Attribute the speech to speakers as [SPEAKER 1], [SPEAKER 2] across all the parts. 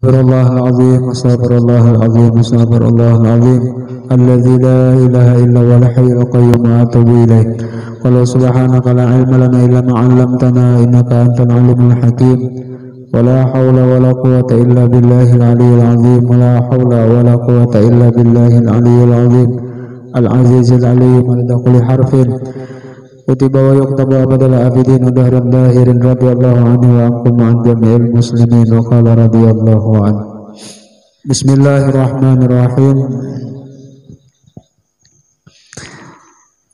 [SPEAKER 1] استغفر الله العظيم استغفر الله العظيم استغفر الله العظيم الذي لا إله إلا هو الحي القيوم وأتوب إليه. قال سبحانك لا علم لنا إلا ما علمتنا إنك أنت العليم الحكيم. ولا حول ولا قوة إلا بالله العلي العظيم. ولا حول ولا قوة إلا بالله العلي العظيم العزيز العليم عدد كل حرف كتب ويكتب أبد الآبدين ودهر الداهر رضي الله عنه وعنكم وعن جميع المسلمين وقال رضي الله عنه. بسم الله الرحمن الرحيم.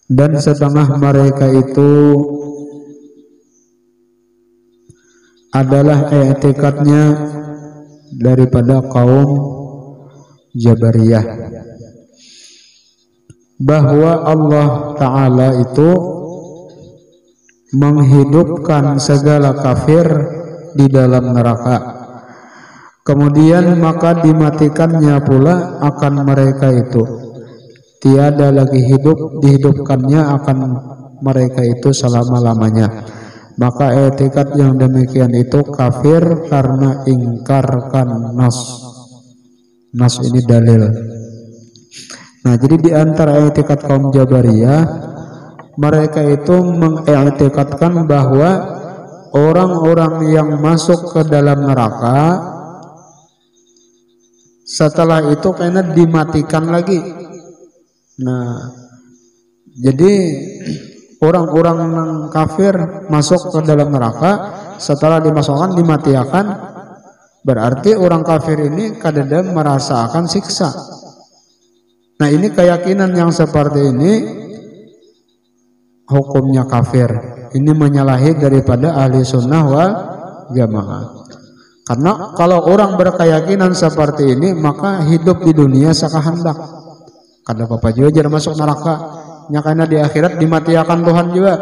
[SPEAKER 1] Dan setengah mereka itu adalah i'tikadnya daripada kaum Jabariyah, bahwa Allah Ta'ala itu menghidupkan segala kafir di dalam neraka, kemudian maka dimatikannya pula akan mereka itu, tiada lagi hidup, dihidupkannya akan mereka itu selama-lamanya. Maka i'tikad yang demikian itu kafir karena ingkarkan nas. Nas ini dalil. Nah, jadi di antara i'tikad kaum Jabariyah, mereka itu mengiktikadkan bahwa orang-orang yang masuk ke dalam neraka setelah itu karena dimatikan lagi. Nah, jadi orang-orang kafir masuk ke dalam neraka setelah dimasukkan dimatikan, berarti orang kafir ini kadang merasakan siksa. Nah, ini keyakinan yang seperti ini hukumnya kafir. Ini menyalahi daripada ahli sunnah wal jamaah. Karena kalau orang berkeyakinan seperti ini, maka hidup di dunia sakahandak. Kada apa-apa juga jangan masuk neraka. Nya karena di akhirat dimatiakan Tuhan juga.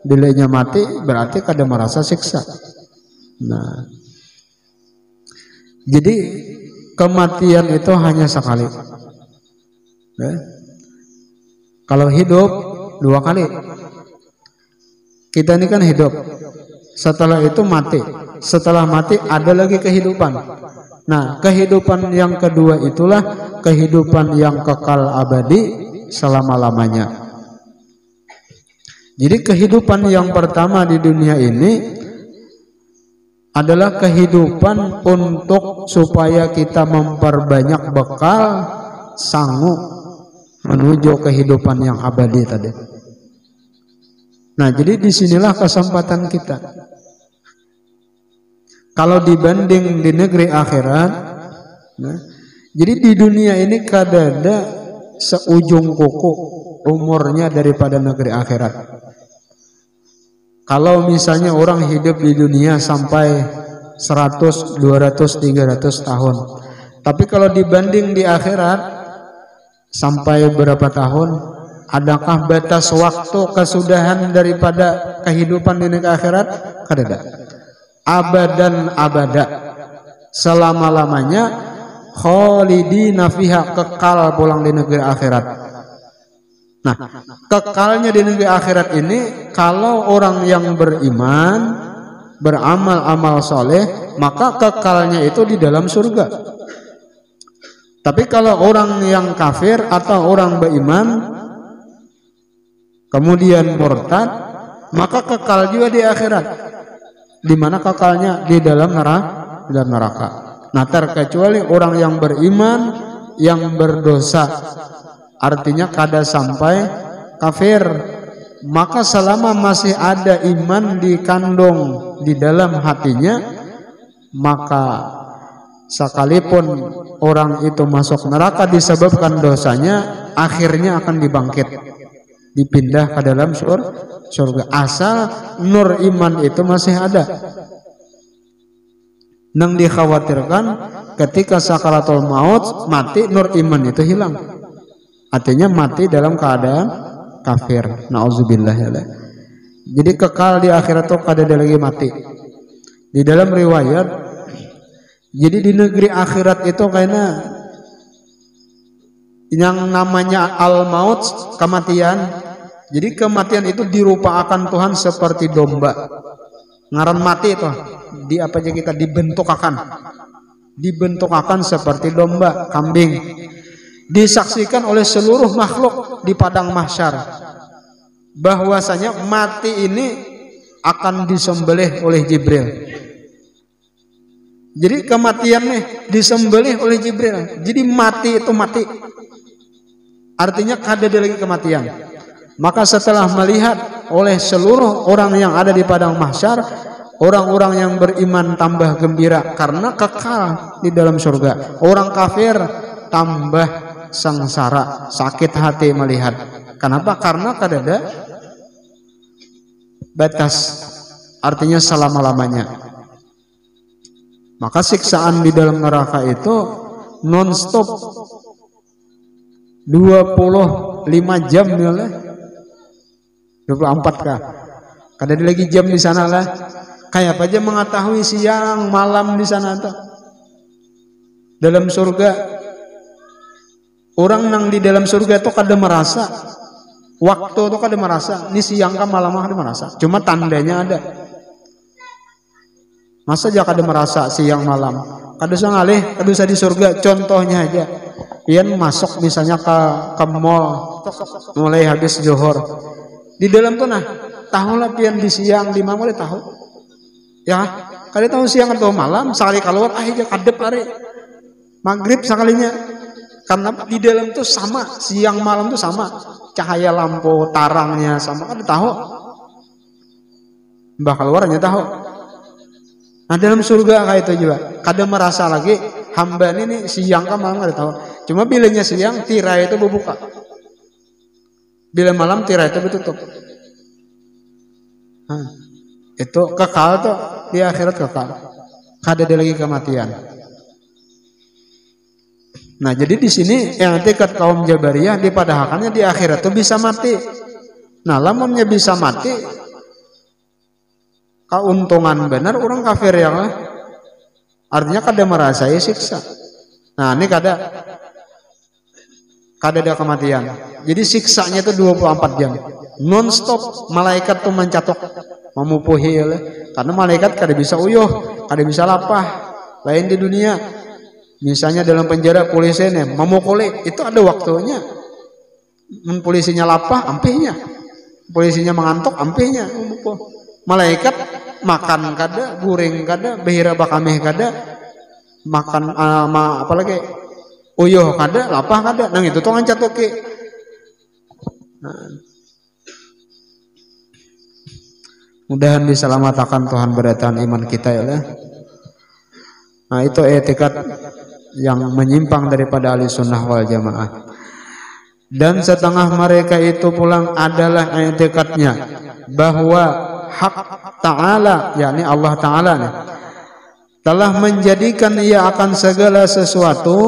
[SPEAKER 1] Bilanya mati berarti kada merasa siksa. Nah, jadi kematian itu hanya sekali. Kalau hidup dua kali. Kita ini kan hidup, setelah itu mati, setelah mati ada lagi kehidupan. Nah, kehidupan yang kedua itulah kehidupan yang kekal abadi selama-lamanya. Jadi kehidupan yang pertama di dunia ini adalah kehidupan untuk supaya kita memperbanyak bekal sanggup menuju kehidupan yang abadi tadi. Nah, jadi disinilah kesempatan kita. Kalau dibanding di negeri akhirat, nah, jadi di dunia ini kadada seujung kuku umurnya daripada negeri akhirat. Kalau misalnya orang hidup di dunia sampai 100, 200, 300 tahun, tapi kalau dibanding di akhirat sampai berapa tahun? Adakah batas waktu kesudahan daripada kehidupan di negeri akhirat? Kada. Abadan abada, selama-lamanya, khalidina fiha, kekal pulang di negeri akhirat. Nah, kekalnya di negeri akhirat ini kalau orang yang beriman, beramal-amal soleh, maka kekalnya itu di dalam surga. Tapi kalau orang yang kafir atau orang beriman kemudian murtad, maka kekal juga di akhirat. Di mana kekalnya? Di dalam neraka. Nah, terkecuali orang yang beriman, yang berdosa, artinya kada sampai kafir, maka selama masih ada iman dikandung di dalam hatinya, maka sekalipun orang itu masuk neraka disebabkan dosanya, akhirnya akan dibangkit, dipindah ke dalam surga, asal nur iman itu masih ada. Nang dikhawatirkan ketika sakaratul maut mati, nur iman itu hilang, artinya mati dalam keadaan kafir. Nauzubillah ya. Jadi kekal di akhirat itu kada ada lagi mati. Di dalam riwayat, jadi di negeri akhirat itu kayaknya yang namanya al-maut, kematian. Jadi kematian itu dirupakan Tuhan seperti domba. Ngaran mati itu di apa aja kita dibentukakan. dibentukakan seperti domba, kambing, disaksikan oleh seluruh makhluk di padang mahsyar bahwasanya mati ini akan disembelih oleh Jibril. Jadi kematian nih disembelih oleh Jibril. Jadi mati itu mati, artinya kada ada lagi kematian. Maka setelah melihat oleh seluruh orang yang ada di padang mahsyar, orang-orang yang beriman tambah gembira karena kekal di dalam surga. Orang kafir tambah sengsara, sakit hati melihat. Kenapa? Karena kada ada batas, artinya selama-lamanya. Maka siksaan di dalam neraka itu non-stop 25 jam ya lah. 24 kah? Kada ada lagi jam di sana lah. Kayak apa aja mengetahui siang malam di sana tuh. Dalam surga, orang nang di dalam surga itu kada merasa waktu itu, kada merasa ini siang kah malam kada merasa. Cuma tandanya ada. Masa aja kada merasa siang malam? Kada usah ngalih, kada usah di surga. Contohnya aja, pian masuk misalnya ke mall mulai habis johor. Di dalam tuh nah, tahu lah pian di siang di mana tahu. Ya, kada tahu siang atau malam, sekali keluar aja kadep hari. Maghrib sekalinya. Karena di dalam tuh sama, siang malam tuh sama. Cahaya lampu, tarangnya sama, kada tahu. Mbah keluarnya tahu. Nah dalam surga kayak itu juga, kada merasa lagi hamba ini siang kan malam kada tahu. Cuma bilanya siang tirai itu berbuka, bila malam tirai itu ditutup. Nah, itu kekal tuh di akhirat kekal, kada ada lagi kematian. Nah jadi di sini yang tingkat kaum Jabariyah dipadahakannya di akhirat tuh bisa mati. Nah lamunnya bisa mati, keuntungan benar orang kafir yang lah. Artinya kada merasai siksa. Nah ini kada ada kematian. Jadi siksanya itu 24 jam non-stop. Malaikat tuh mencatok memupuhi ya. Karena malaikat kada bisa uyuh, kada bisa lapah. Lain di dunia, misalnya dalam penjara polisinya memukuli, itu ada waktunya. Polisinya lapah, ampihnya. Polisinya mengantuk, ampihnya. Malaikat makan kada, goreng kada, behira bakameh kada, makan apalagi uyuh kada, lapah kada. Nang itu tuh ngancat oke. Nah. Mudahan diselamatkan Tuhan beratan iman kita ya lah. Nah itu etikat yang menyimpang daripada ahli sunnah wal jamaah. Dan setengah mereka itu pulang adalah etikatnya bahwa hak Ta'ala, yakni Allah Ta'ala nih, telah menjadikan ia akan segala sesuatu,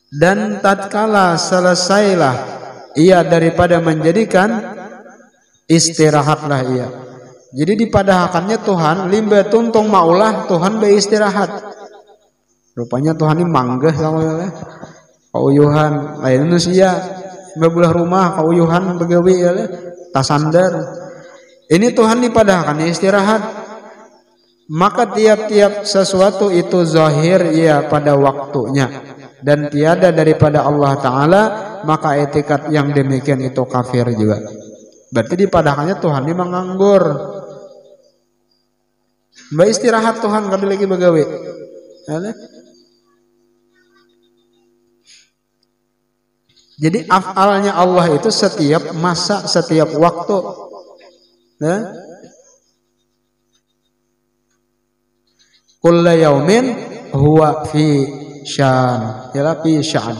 [SPEAKER 1] dan tatkala selesailah ia daripada menjadikan, istirahatlah ia. Jadi dipadahakannya Tuhan limba tuntung maulah Tuhan beristirahat. Rupanya Tuhan ini manggah sama ya, kauyuhan lain manusia bebelah rumah kauyuhan begawi ya, tasandar. Ini Tuhan dipadahakannya istirahat. Maka tiap-tiap sesuatu itu zahir ia pada waktunya, dan tiada daripada Allah Ta'ala, maka etikat yang demikian itu kafir juga. Berarti dipadahakannya Tuhan ini menganggur. Mbak istirahat Tuhan kada lagi begawe. Jadi afalnya Allah itu setiap masa, setiap waktu. Kulla yaumin huwa fi syan. Yalah fi syan.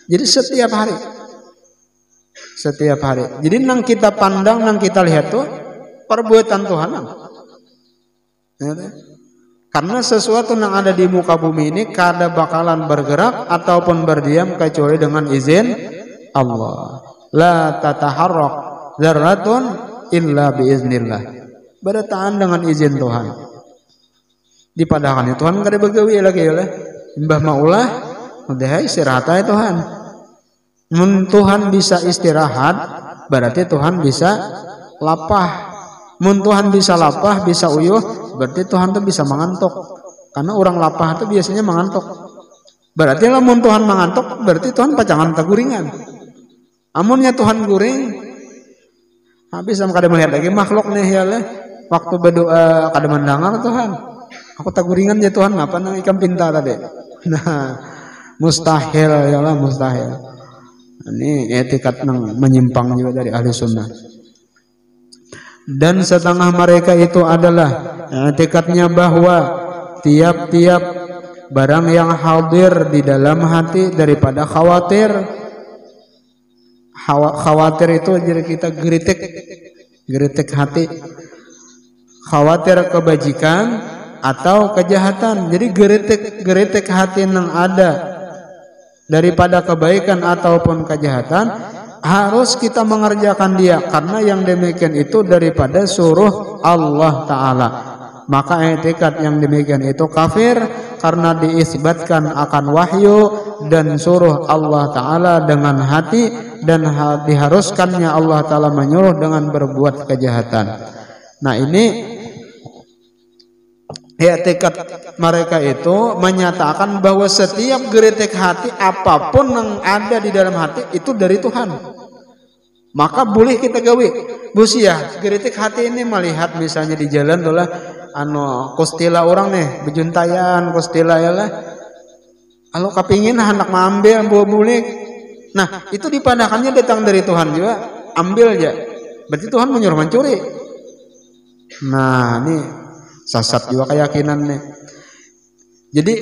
[SPEAKER 1] Jadi setiap hari. Setiap hari. Jadi nang kita pandang, nang kita lihat tuh perbuatan Tuhan. Karena sesuatu yang ada di muka bumi ini kada bakalan bergerak ataupun berdiam kecuali dengan izin Allah. La tataharrak dzarratun illa biiznillah. Bertahan dengan izin Tuhan. Dipadahakannya Tuhan kada begawi lagi oleh Mbah maulah udah istirahat aja Tuhan. Mun Tuhan bisa istirahat, berarti Tuhan bisa lapah. Mun Tuhan bisa lapah, bisa uyuh, berarti Tuhan tuh bisa mengantuk. Karena orang lapah itu biasanya mengantuk. Berarti lamun Tuhan mengantuk, berarti Tuhan pacangan taguringan. Amunnya Tuhan guring, habis sama kada melihat lagi makhluk nih ya leh. Waktu berdoa kada mendengar Tuhan. Aku taguringan ya Tuhan, apa nang ikan pinta tadi. Nah, mustahil ya lah, mustahil. Ini etikat nang menyimpang juga dari ahli sunnah. Dan setengah mereka itu adalah etikatnya bahwa tiap-tiap barang yang hadir di dalam hati daripada khawatir. Khawatir itu jadi kita geritik hati. Khawatir kebajikan atau kejahatan. Jadi geritik hati yang ada daripada kebaikan ataupun kejahatan harus kita mengerjakan dia, karena yang demikian itu daripada suruh Allah Ta'ala. Maka etikat yang demikian itu kafir karena diisbatkan akan wahyu dan suruh Allah Ta'ala dengan hati, dan diharuskannya Allah Ta'ala menyuruh dengan berbuat kejahatan. Nah ini etikat mereka itu menyatakan bahwa setiap geritik hati apapun yang ada di dalam hati itu dari Tuhan. Maka boleh kita gawe. Busia geritik hati ini melihat misalnya di jalan tuh lah kostila orang nih bejuntayan kostila ya lah. Kalau kepingin hendak mengambil buah bulik. Nah, itu dipandakannya datang dari Tuhan juga. Ambil aja. Berarti Tuhan menyuruh mencuri. Nah, ini sasat juga keyakinan nih. Jadi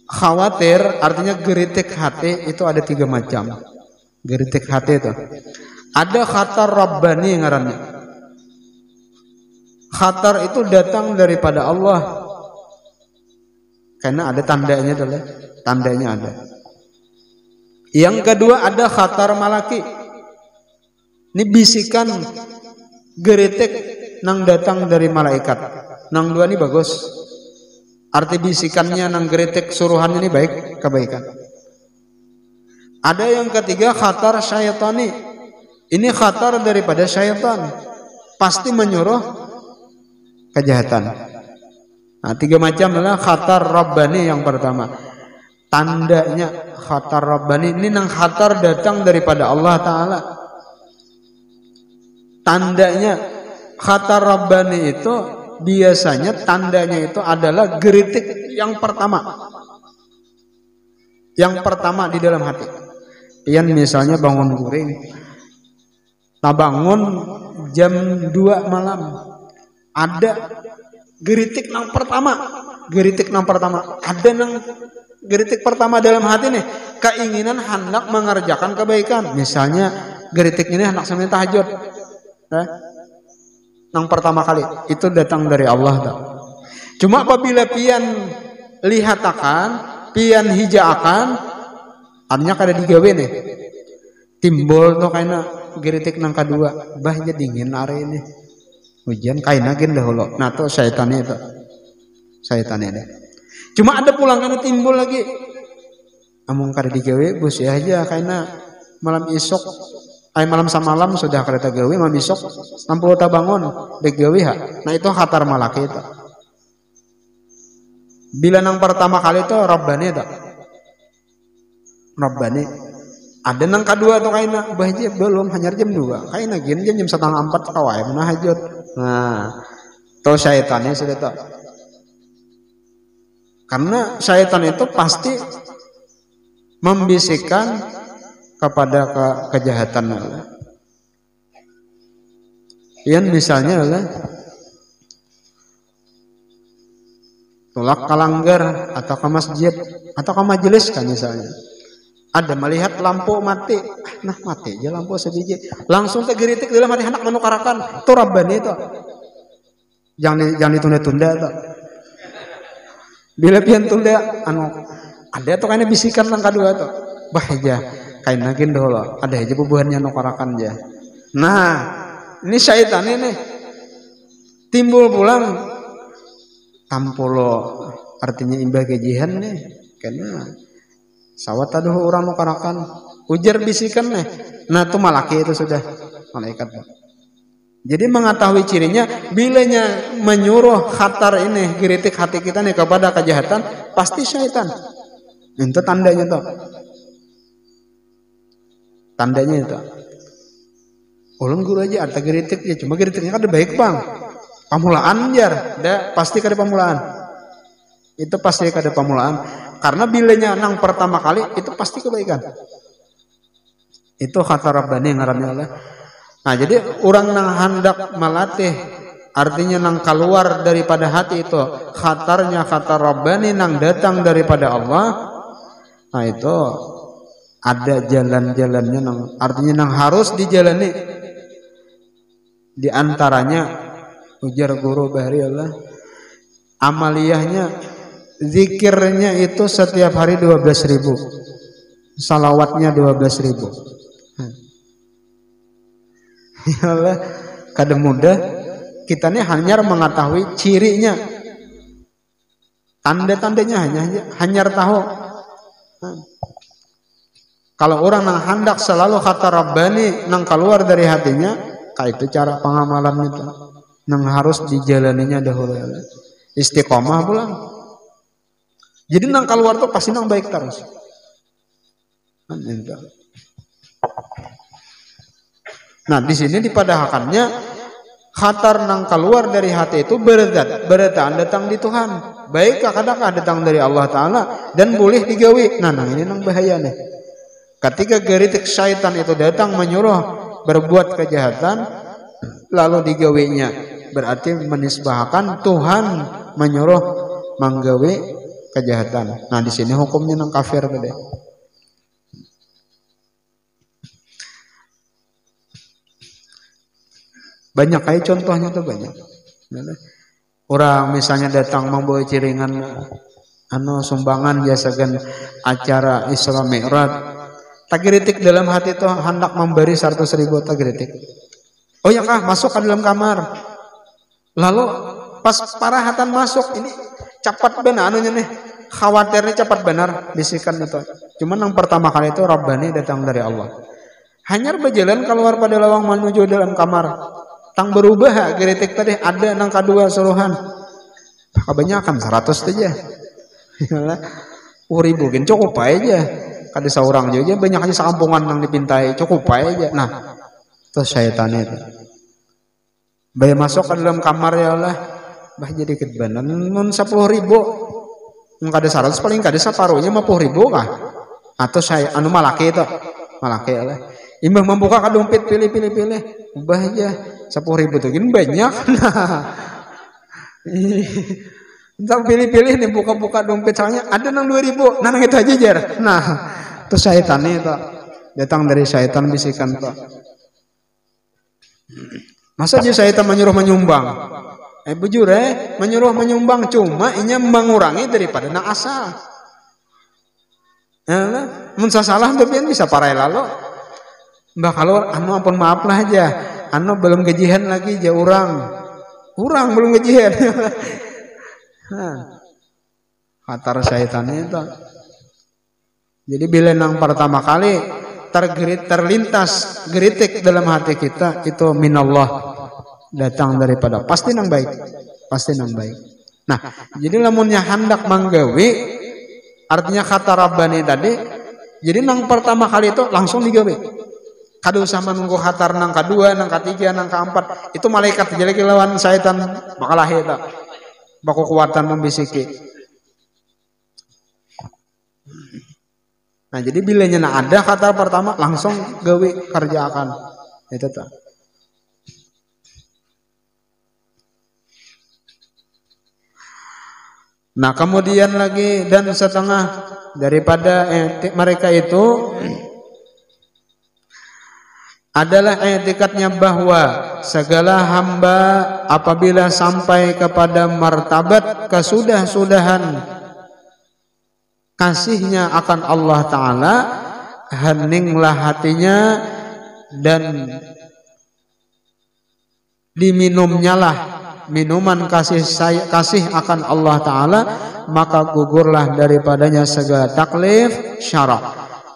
[SPEAKER 1] khawatir artinya geritik hati itu ada 3 macam. Geritik hati itu ada khatar rabbani ngarannya. Khatar itu datang daripada Allah karena ada tandanya adalah tandanya ada. Yang kedua ada khatar malaki. Ini bisikan geritik nang datang dari malaikat. Nang dua ini bagus. Arti bisikannya nang geritik suruhannya ini baik, kebaikan. Ada yang ketiga khatar syaitani. Ini khatar daripada syaitan. Pasti menyuruh kejahatan. Nah, 3 macam adalah khatar rabbani yang pertama. Tandanya khatar rabbani ini nang khatar datang daripada Allah Ta'ala. Tandanya khatar rabbani itu biasanya tandanya itu adalah geritik yang pertama. Yang pertama di dalam hati. Pian misalnya bangun guring. Nah bangun jam 2 malam. Ada geritik nang pertama. Geritik nang pertama. Ada nang geritik pertama dalam hati nih. Keinginan hendak mengerjakan kebaikan. Misalnya geritik ini hendak sambil tahajud. Nang pertama kali itu datang dari Allah tau. Cuma apabila pian lihat akan, pian hija akan, artinya kada digawe nih. Timbul tuh kaina geritik nang kedua, bahnya dingin hari ini. Hujan kaina gin dahulu. Nah tuh syaitannya itu. Syaitannya deh. Cuma ada pulang karena timbul lagi. Amung kada digawe bos ya aja kaina malam isok. Malam samalam sudah kereta gawe malam isok 60 ta bangun dek gawe ha. Nah itu khatar malaki itu. Bila nang pertama kali itu Rabbani itu. Rabbani. Ada nang kedua tuh kaina bahje belum hanya jam 2. Kaina gin jam 3:30 kawai menahajud. Nah, to syaitannya sudah tuh. Karena syaitan itu pasti membisikkan kepada kejahatan Allah. Yang misalnya adalah tolak kalanggar atau ke masjid atau ke majelis kan misalnya. Ada melihat lampu mati, nah mati aja lampu sebiji, langsung tegeritik dalam hati hendak menukarakan, itu Rabbani itu. Jangan ditunda-tunda itu. Bila pian tunda, ada tuh kayaknya bisikan nang kedua tuh, bahaya. Kain lagi dulu, ada aja bubuhannya nukarakan aja. Nah, ini syaitan ini timbul pulang tampulo, artinya imbah kejihan nih, karena sawat aduh orang nukarakan, ujar bisikan nih. Nah, itu malaki itu sudah malaikat. Jadi mengetahui cirinya, bilanya menyuruh khatar ini, geritik hati kita nih kepada kejahatan, pasti syaitan. Itu tandanya tuh. Tandanya itu. Ulun guru aja ada geritik ya, cuma geritiknya kan ada baik bang. Pamulaan jar, pasti kada pamulaan. Itu pasti kada pamulaan. Karena bilanya nang pertama kali itu pasti kebaikan. Itu kata Rabbani ngarannya Allah. Nah jadi orang nang hendak melatih, artinya nang keluar daripada hati itu khatarnya kata Rabbani nang datang daripada Allah. Nah itu ada jalan-jalannya nang artinya nang harus dijalani. Di antaranya ujar guru bahari Allah, amaliyahnya zikirnya itu setiap hari 12.000, salawatnya 12.000. Ya Allah, kada mudah kita nih hanya mengetahui cirinya, tanda-tandanya hanya tahu. Kalau orang nang hendak selalu kata Rabbani nang keluar dari hatinya, kayak itu cara pengamalan itu nang harus dijalaninya dahulu. Istiqomah pulang. Jadi nang keluar tuh pasti nang baik terus. Nah di sini dipadahakannya khatar nang keluar dari hati itu beretaan datang di Tuhan. Baik kadang datang dari Allah Taala dan boleh digawi. Nah ini nang bahaya nih. Ketika geritik syaitan itu datang menyuruh berbuat kejahatan, lalu digawinya, berarti menisbahkan Tuhan menyuruh menggawi kejahatan. Nah di sini hukumnya nang kafir tadi. Banyak kayak contohnya tuh banyak. Orang misalnya datang membawa ciringan sumbangan biasakan acara Isra Mi'raj. Tagiritik dalam hati itu hendak memberi 100.000 tagiritik. Oh ya kah, masuk ke dalam kamar. Lalu pas parahatan masuk ini cepat benar anunya nih. Khawatirnya cepat benar bisikan itu. Cuman yang pertama kali itu Rabbani datang dari Allah. Hanya berjalan keluar pada lawang menuju dalam kamar. Tang berubah geritik tadi ada nang kedua suruhan. Kebanyakan 100 aja. 10.000 kan cukup aja. Kada seorang juga banyak aja sekampungan nang dipintai cukup aja. Nah, itu syaitan itu. Bayi masuk ke dalam kamar ya Allah. Bah jadi kebenan mun 10.000. Mun kada 100 paling kada separuhnya 50.000 kah? Atau saya malaki itu. Malaki ya Allah. Imbah membuka ke dompet pilih. Ubah aja 10.000 tuh gini banyak. Entah pilih nih buka dompet soalnya ada nang 2.000. Nah nang itu aja jar. Nah itu syaitan itu datang dari syaitan bisikan tuh. Masa aja syaitan menyuruh menyumbang? Bujur menyuruh menyumbang cuma inya mengurangi daripada nang asal. Ya, mun salah tapi bisa parai lalu. Mbak kalau ampun maaf lah aja. Belum gajian lagi aja orang belum gajian. Khatar syaitan itu. Jadi bila nang pertama kali terlintas geritik dalam hati kita itu minallah, datang daripada pasti nang baik. Nah jadi lamunnya hendak manggawi artinya kata Rabbani tadi, jadi nang pertama kali itu langsung digawe. Kada usah menunggu khatar nang kedua, nang ketiga, nang keempat. Itu malaikat jadi lawan syaitan bakalah itu. Baku kuatan membisiki. Nah jadi bilanya ada khatar pertama langsung gawe kerjakan. Itu tuh. Nah kemudian lagi dan setengah daripada mereka itu adalah etikatnya bahwa segala hamba apabila sampai kepada martabat kesudah-sudahan kasihnya akan Allah Ta'ala, heninglah hatinya dan diminumnyalah minuman kasih akan Allah Ta'ala, maka gugurlah daripadanya segala taklif syara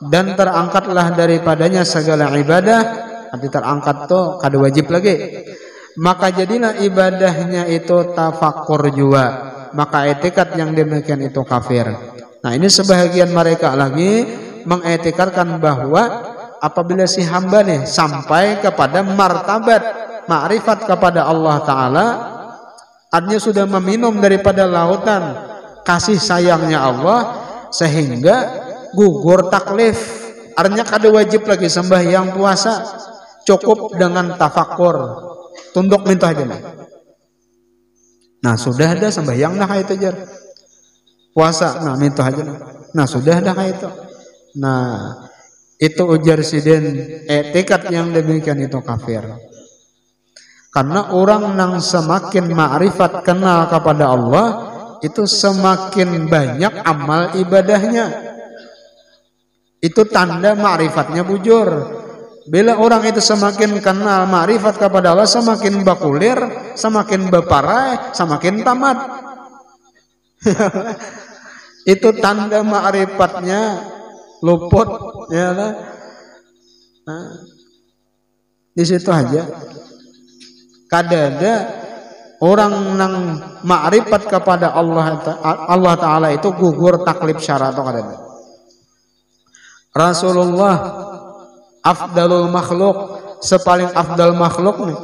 [SPEAKER 1] dan terangkatlah daripadanya segala ibadah. Nanti terangkat tuh kada wajib lagi. maka jadilah ibadahnya itu tafakur juga, maka etikat yang demikian itu kafir. Nah, ini sebahagian mereka lagi mengetikatkan bahwa apabila si hamba nih sampai kepada martabat ma'rifat kepada Allah Ta'ala, artinya sudah meminum daripada lautan kasih sayangnya Allah, sehingga gugur taklif, artinya kada wajib lagi sembahyang puasa, cukup dengan tafakur, tunduk minta aja. Nah, sudah ada sembahyang nah kayak itu jar, puasa nah minta aja nah sudah ada kayak itu. Nah, itu ujar sidin etikat yang demikian itu kafir. Karena orang yang semakin ma'rifat kenal kepada Allah, itu semakin banyak amal ibadahnya. Itu tanda ma'rifatnya bujur. Bila orang itu semakin kenal ma'rifat kepada Allah, semakin bakulir, semakin beparai, semakin tamat. Itu tanda ma'rifatnya luput, ya lah. Nah, di situ aja. Kadada orang nang ma'rifat kepada Allah Ta'ala itu gugur taklif syarat atau kadada. Rasulullah afdalul makhluk, sepaling afdal makhluk nih.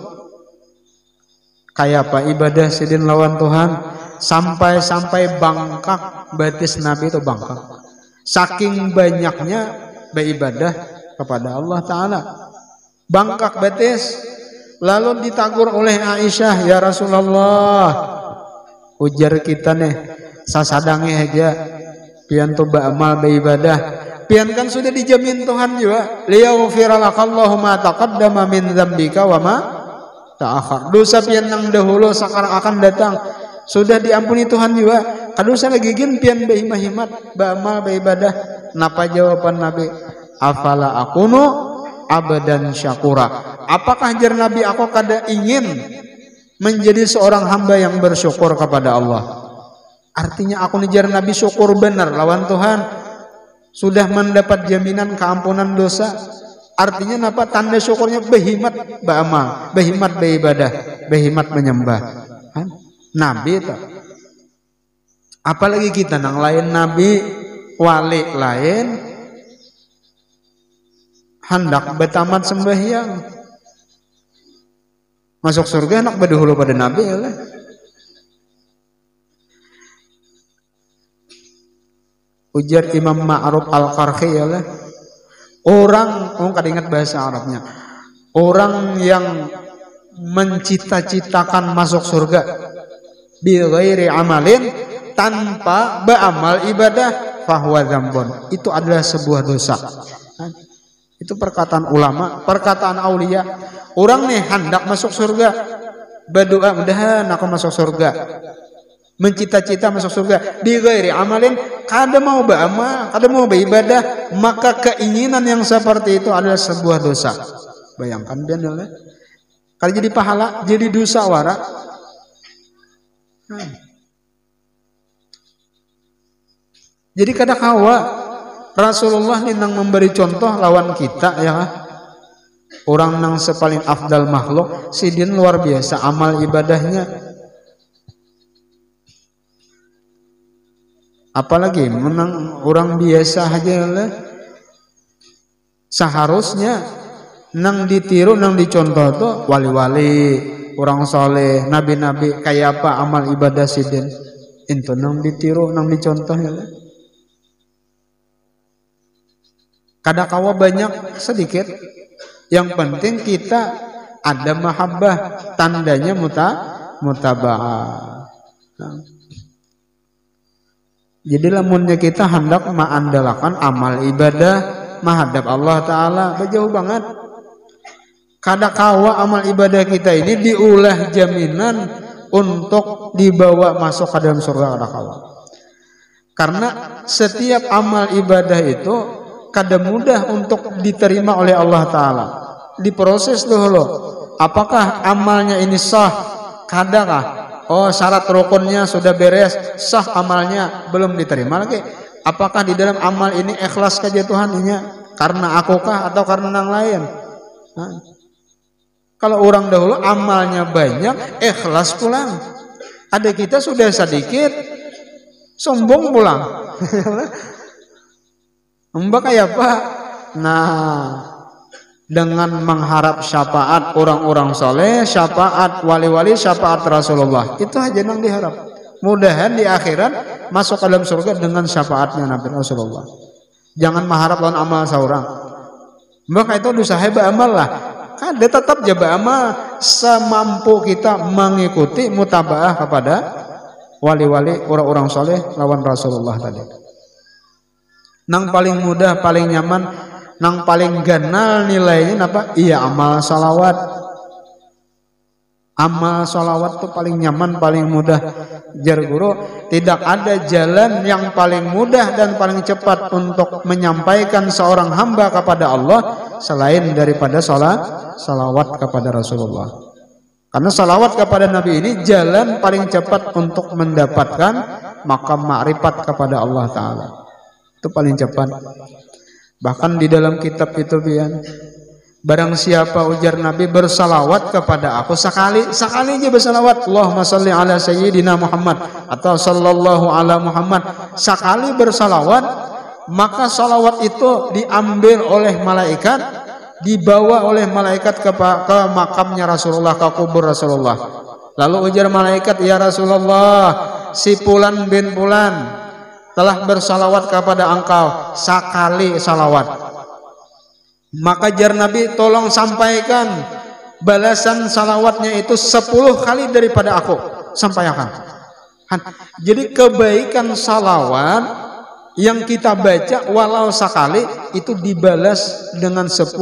[SPEAKER 1] Kayak apa ibadah sidin lawan Tuhan, sampai bangkak batis Nabi itu bangkak. Saking banyaknya beribadah kepada Allah Ta'ala, bangkak batis. Lalu ditagur oleh Aisyah, ya Rasulullah, ujar kita nih sasadangi aja pian tuh beramal beribadah, pian kan sudah dijamin Tuhan juga, liyaghfiralakallahu ma taqaddama min dzambika wa ma ta'akhir. Dosa pian yang dahulu sekarang akan datang sudah diampuni Tuhan juga. Kadosa lagi gin pian behimat beramal beribadah. Napa jawaban Nabi? Afala akunu abadan syakura. Apakah jar Nabi aku kada ingin menjadi seorang hamba yang bersyukur kepada Allah? Artinya aku jar Nabi syukur benar lawan Tuhan, sudah mendapat jaminan keampunan dosa. Artinya apa? Tanda syukurnya behimat beramal, behimat beribadah, behimat menyembah. Nabi itu. Apalagi kita nang lain nabi, wali lain, hendak betamat sembahyang. Masuk surga anak berdahulu pada Nabi ya lah. Ujar Imam Ma'ruf Al-Qarhi ya lah. Orang kada ingat bahasa Arabnya. Orang yang mencita-citakan masuk surga bi ghairi amalin, tanpa beramal ibadah, fahuwa dzambun. Itu adalah sebuah dosa. Itu perkataan ulama, perkataan aulia. Orang nih hendak masuk surga, berdoa mudahan aku masuk surga, mencita-cita masuk surga, di ghairi amalin, kada mau beramal, kada mau beribadah, maka keinginan yang seperti itu adalah sebuah dosa. Bayangkan biar kalau jadi pahala, jadi dosa wara. Jadi kada kawa Rasulullah nih nang memberi contoh lawan kita ya. Orang nang sepaling afdal makhluk, sidin luar biasa amal ibadahnya. Apalagi menang orang biasa aja lah. Seharusnya nang ditiru, nang dicontoh tuh wali-wali, orang soleh, nabi-nabi, kayak apa amal ibadah sidin. Itu nang ditiru, nang dicontoh ya lah. Kadakawa banyak sedikit. Yang penting kita ada mahabbah, tandanya mutaba'ah. Jadi lamunnya kita hendak mengandalkan amal ibadah menghadap Allah Ta'ala, jauh banget. Kadakawa amal ibadah kita ini diulah jaminan untuk dibawa masuk ke dalam surga kadakawa. Karena setiap amal ibadah itu kada mudah untuk diterima oleh Allah Ta'ala. Diproses dulu, apakah amalnya ini sah, kadakah? Oh, syarat rukunnya sudah beres, sah amalnya, belum diterima lagi. Apakah di dalam amal ini ikhlas saja Tuhan ini? Karena akukah atau karena yang lain? Kalau orang dahulu amalnya banyak, ikhlas pulang. Ada kita sudah sedikit, sombong pulang. Mbak kayak apa? Nah, dengan mengharap syafaat orang-orang soleh, syafaat wali-wali, syafaat Rasulullah, itu aja yang diharap. Mudahan di akhirat masuk ke dalam surga dengan syafaatnya Nabi Rasulullah. Jangan mengharap lawan amal seorang. Maka itu usaha beramal lah. Ada tetap jaba amal semampu kita mengikuti mutabaah kepada wali-wali orang-orang soleh lawan Rasulullah tadi. Nang paling mudah, paling nyaman, nang paling ganal nilainya apa? Iya amal salawat. Amal salawat tuh paling nyaman, paling mudah. Jar guru, tidak ada jalan yang paling mudah dan paling cepat untuk menyampaikan seorang hamba kepada Allah selain daripada salawat kepada Rasulullah. Karena salawat kepada Nabi ini jalan paling cepat untuk mendapatkan makam ma'rifat kepada Allah Ta'ala. Itu paling cepat. Bahkan di dalam kitab itu pian, barang siapa ujar Nabi bersalawat kepada aku sekali aja bersalawat, Allahumma salli ala sayyidina Muhammad atau sallallahu ala Muhammad, sekali bersalawat, maka salawat itu diambil oleh malaikat, dibawa oleh malaikat ke makamnya Rasulullah, ke kubur Rasulullah. Lalu ujar malaikat, ya Rasulullah, si Fulan bin Fulan telah bersalawat kepada engkau sekali salawat. Maka jar Nabi, tolong sampaikan balasan salawatnya itu 10 kali daripada aku. Sampaikan. Jadi kebaikan salawat yang kita baca walau sekali itu dibalas dengan 10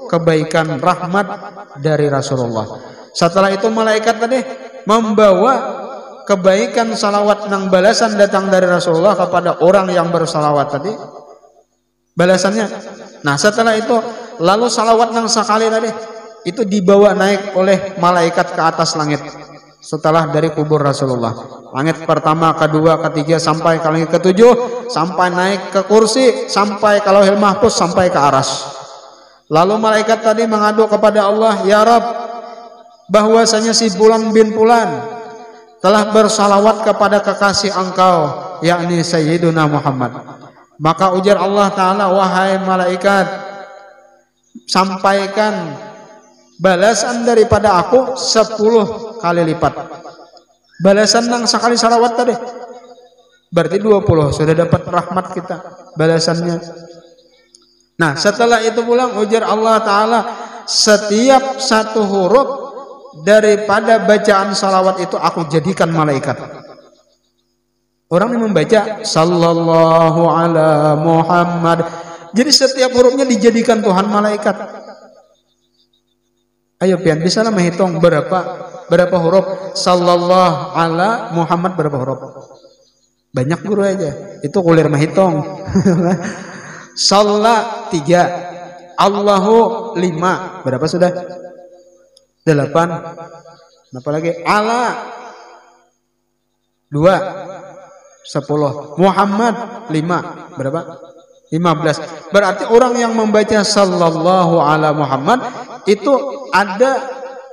[SPEAKER 1] kebaikan rahmat dari Rasulullah. Setelah itu malaikat tadi membawa kebaikan salawat nang balasan datang dari Rasulullah kepada orang yang bersalawat tadi. Balasannya. Nah setelah itu lalu salawat nang sekali tadi itu dibawa naik oleh malaikat ke atas langit. Setelah dari kubur Rasulullah, langit pertama, kedua, ketiga, sampai ke langit ketujuh, sampai naik ke kursi, sampai ke Lauhil Mahfuz, sampai ke aras. Lalu malaikat tadi mengadu kepada Allah, ya Rabb, bahwasanya si Fulan bin Fulan telah bersalawat kepada kekasih engkau, yakni Sayyiduna Muhammad. Maka ujar Allah Ta'ala, wahai malaikat, sampaikan balasan daripada aku 10 kali lipat. Balasan yang sekali salawat tadi berarti 20, sudah dapat rahmat kita balasannya. Nah setelah itu pulang ujar Allah Ta'ala, setiap satu huruf daripada bacaan salawat itu aku jadikan malaikat. Orang yang membaca sallallahu ala Muhammad, jadi setiap hurufnya dijadikan Tuhan malaikat. Ayo pian, bisa lah menghitung berapa huruf sallallahu ala Muhammad, berapa huruf? Banyak guru aja. Itu kuliah menghitung. Shalla 3, Allahu 5, berapa sudah? 8. Apa lagi? Ala 2, 10. Muhammad 5, berapa? 15. Berarti orang yang membaca sallallahu ala Muhammad itu ada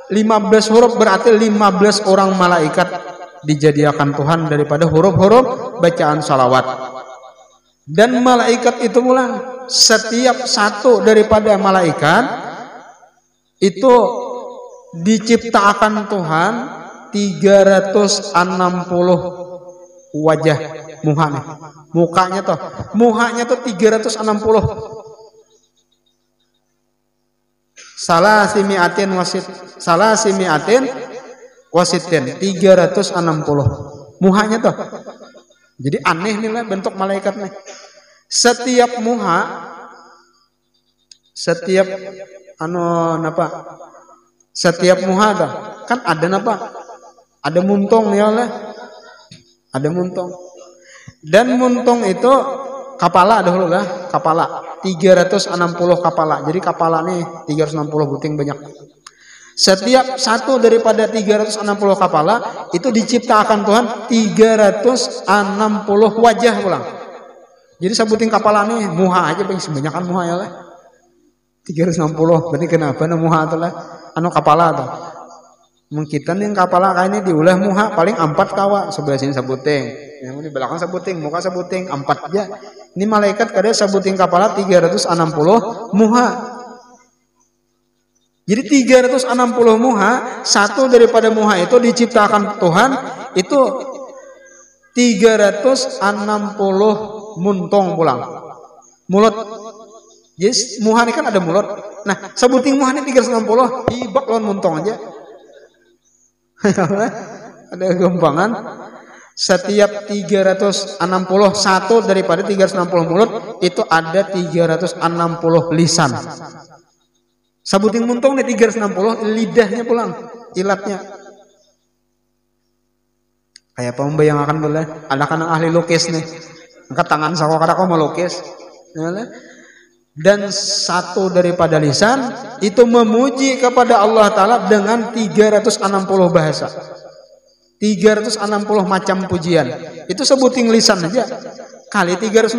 [SPEAKER 1] 15 huruf, berarti 15 orang malaikat dijadikan Tuhan daripada huruf-huruf bacaan salawat. Dan malaikat itu pula setiap satu daripada malaikat itu diciptakan Tuhan 360 wajah mukanya tuh 360. Salasimiatin wasitin 360 muhanya tuh. Jadi aneh nih lah bentuk malaikatnya. Setiap muha, setiap setiap muha tuh kan ada napa? Ada muntung ya lah. Ada muntung. Dan muntung itu kapala dahulu lah, kapala 360 kapala. Jadi kapala nih 360 buting banyak. Setiap satu daripada 360 kapala itu diciptakan Tuhan 360 wajah pulang. Jadi sebutin kapala nih muha aja sebanyakan muha ya lah. 360 berarti kenapa nu muha atuh anu kapala tuh mungkitan yang kapala kayaknya diulah muha paling 4 kawa sebelah sini sabuting yang di belakang sabuting muka sabuting 4 aja ini malaikat kada sabuting kapala 360 muha jadi 360 muha satu daripada muha itu diciptakan Tuhan itu 360 muntong pulang mulut yes muha ini kan ada mulut nah sabuting muha ini 360 hibak lawan muntong aja ada gempangan setiap 361 daripada 360 mulut itu ada 360 lisan sabuting muntong nih 360 lidahnya pulang ilatnya kayak apa membayangkan boleh ada kan ahli lukis nih angkat tangan sawo kada kau melukis dan satu daripada lisan itu memuji kepada Allah Ta'ala dengan 360 bahasa 360 macam pujian itu sebuting lisan aja kali 360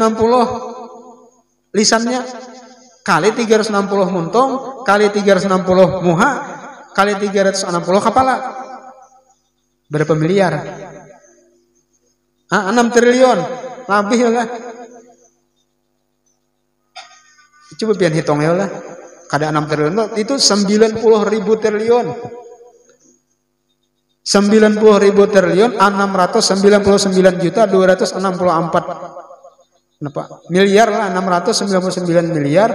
[SPEAKER 1] lisannya kali 360 muntong kali 360 muha kali 360 kepala berapa miliar 6 triliun lebih lah coba pian hitung ya lah kada 6 triliun itu 90.000 triliun 90.000 triliun 699 juta 264 kenapa miliar lah 699 miliar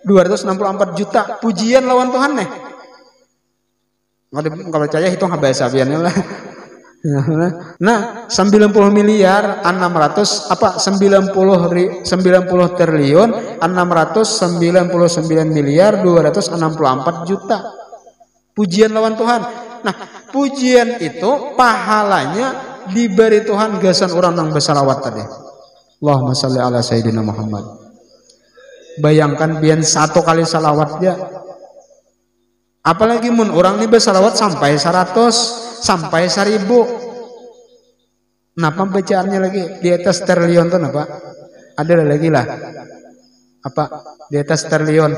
[SPEAKER 1] 264 juta pujian lawan Tuhan nih nggak percaya hitung bahasa biarnya lah nah 90 miliar 600 apa 90 triliun 699 miliar 264 juta pujian lawan Tuhan nah pujian itu pahalanya diberi Tuhan gasan orang yang bersalawat tadi Allahumma sholli ala sayyidina Muhammad bayangkan biar 1 kali salawat dia apalagi mun orang ini bersalawat sampai 100 sampai 1000 kenapa bacaannya lagi di atas triliun tuh apa ada lagi lah apa di atas triliun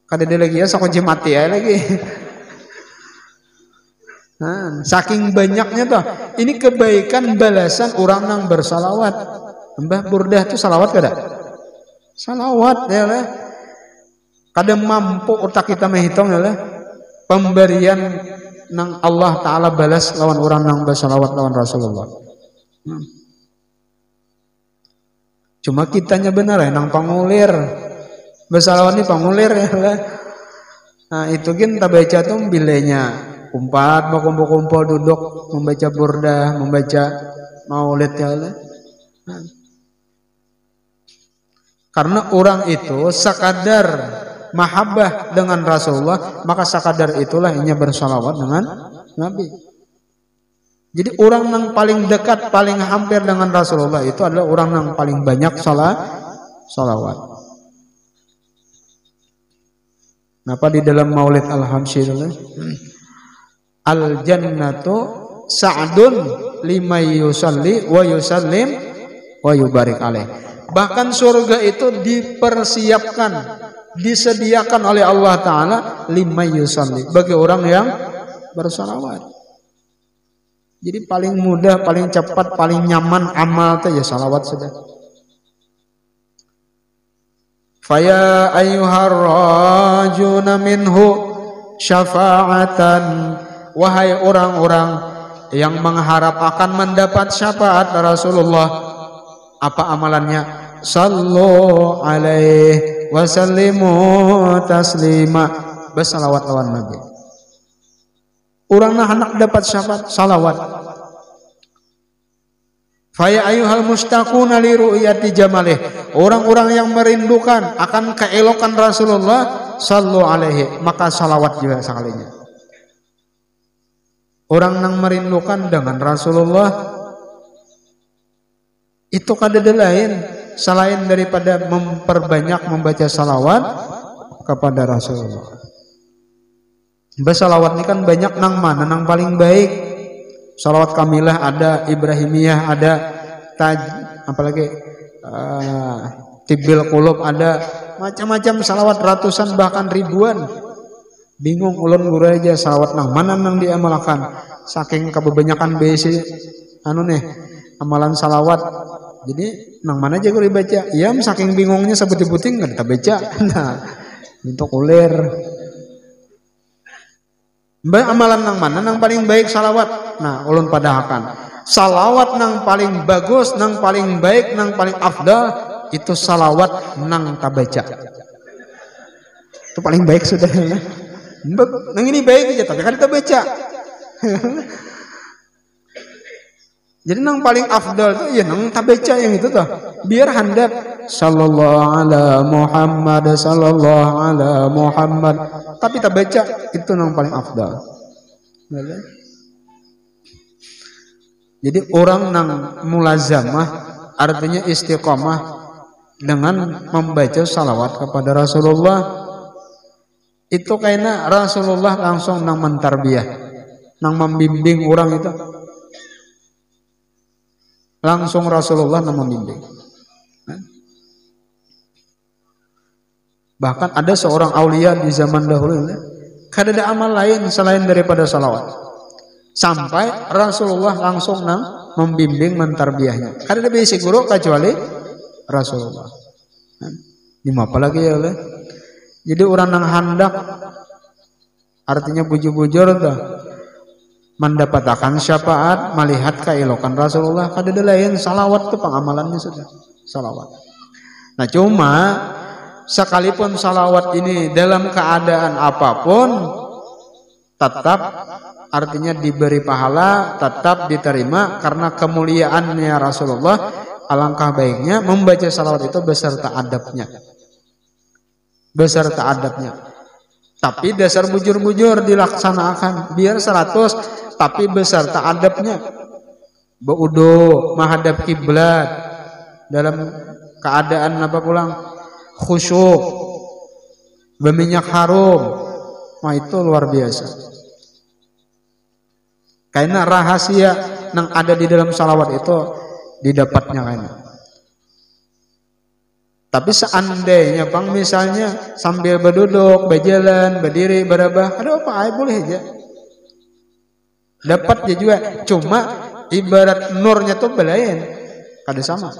[SPEAKER 1] kada ada lagi ya sakunci mati ya lagi nah, saking banyaknya tuh ini kebaikan balasan orang yang bersalawat Mbah Burdah tuh salawat kada salawat ya lah kada mampu otak kita menghitung ya lah pemberian nang Allah Ta'ala balas lawan orang nang bersalawat lawan Rasulullah cuma kitanya benar ya nang pangulir bersalawat ini pangulir ya lah nah itu kan tak baca tuh bilenya kumpat kumpul-kumpul duduk membaca burdah membaca maulid ya lah karena orang itu sekadar mahabbah dengan Rasulullah maka sekadar itulah inya bersalawat dengan Nabi jadi orang yang paling dekat paling hampir dengan Rasulullah itu adalah orang yang paling banyak salawat kenapa di dalam maulid alhamdulillah al jannatu sa'dun limay yusalli wa yusallim wa yubarik alaih bahkan surga itu dipersiapkan disediakan oleh Allah Ta'ala lima yusalli bagi orang yang bersalawat jadi paling mudah paling cepat paling nyaman amal itu ya salawat sudah faya ayyuhar rajuna minhu syafa'atan wahai orang-orang yang mengharap akan mendapat syafaat Rasulullah apa amalannya sallu alaihi wasallimu taslima bersalawat lawan Nabi orang nah hendak dapat syafaat salawat faya ayyuhal mustaquna li ru'yati jamalih orang-orang yang merindukan akan keelokan Rasulullah sallu alaihi maka salawat juga sekalinya orang yang merindukan dengan Rasulullah itu kada lain selain daripada memperbanyak membaca salawat kepada Rasulullah. Bersalawat ini kan banyak nang mana nang paling baik. Salawat kamilah ada, Ibrahimiyah ada, apalagi Tibbil Qulub ada. macam-macam salawat ratusan bahkan ribuan. Bingung ulun guru aja salawat nang mana nang diamalkan. Saking kebanyakan BC amalan salawat. Jadi nang mana aja guru baca. Iya saking bingungnya sebuting-buting nggak kita baca. Nah, untuk ulir. Amalan nang mana nang paling baik salawat. Nah, ulun padahakan. Salawat nang paling bagus, nang paling baik, nang paling afdal itu salawat nang tabaca. Itu paling baik sudah ya. Nang ini baik aja tapi kan kita baca. Jadi nang paling afdal tuh ya nang tabaca yang itu tuh. Biar handap sallallahu ala Muhammad sallallahu ala Muhammad. Tapi tabaca itu nang paling afdal. Jadi orang nang mulazamah artinya istiqomah dengan membaca salawat kepada Rasulullah. Itu kayaknya Rasulullah langsung nang mentarbiyah, nang membimbing orang itu. Langsung Rasulullah nang membimbing. Bahkan ada seorang aulia di zaman dahulu, kada ada amal lain selain daripada salawat. Sampai Rasulullah langsung nang membimbing mentarbiyahnya. Kada ada basic guru kecuali Rasulullah. Ini apa lagi ya Allah? Jadi orang nang handak artinya bujur-bujur dah mendapatkan syafaat melihat keilokan Rasulullah. Kada ada lain salawat itu pengamalannya sudah salawat. Nah cuma sekalipun salawat ini dalam keadaan apapun tetap artinya diberi pahala, tetap diterima karena kemuliaannya Rasulullah. Alangkah baiknya membaca salawat itu beserta adabnya. Beserta adabnya. Tapi dasar bujur-bujur dilaksanakan biar 100 tapi beserta adabnya. Beudo menghadap kiblat dalam keadaan apa pulang khusyuk, berminyak harum. Nah itu luar biasa. Karena rahasia yang ada di dalam salawat itu didapatnya kayaknya. Tapi seandainya bang misalnya sambil berduduk, berjalan, berdiri, berabah, ada apa? Ay, boleh aja. Dapat juga. Cuma ibarat nurnya tuh belain, kada sama.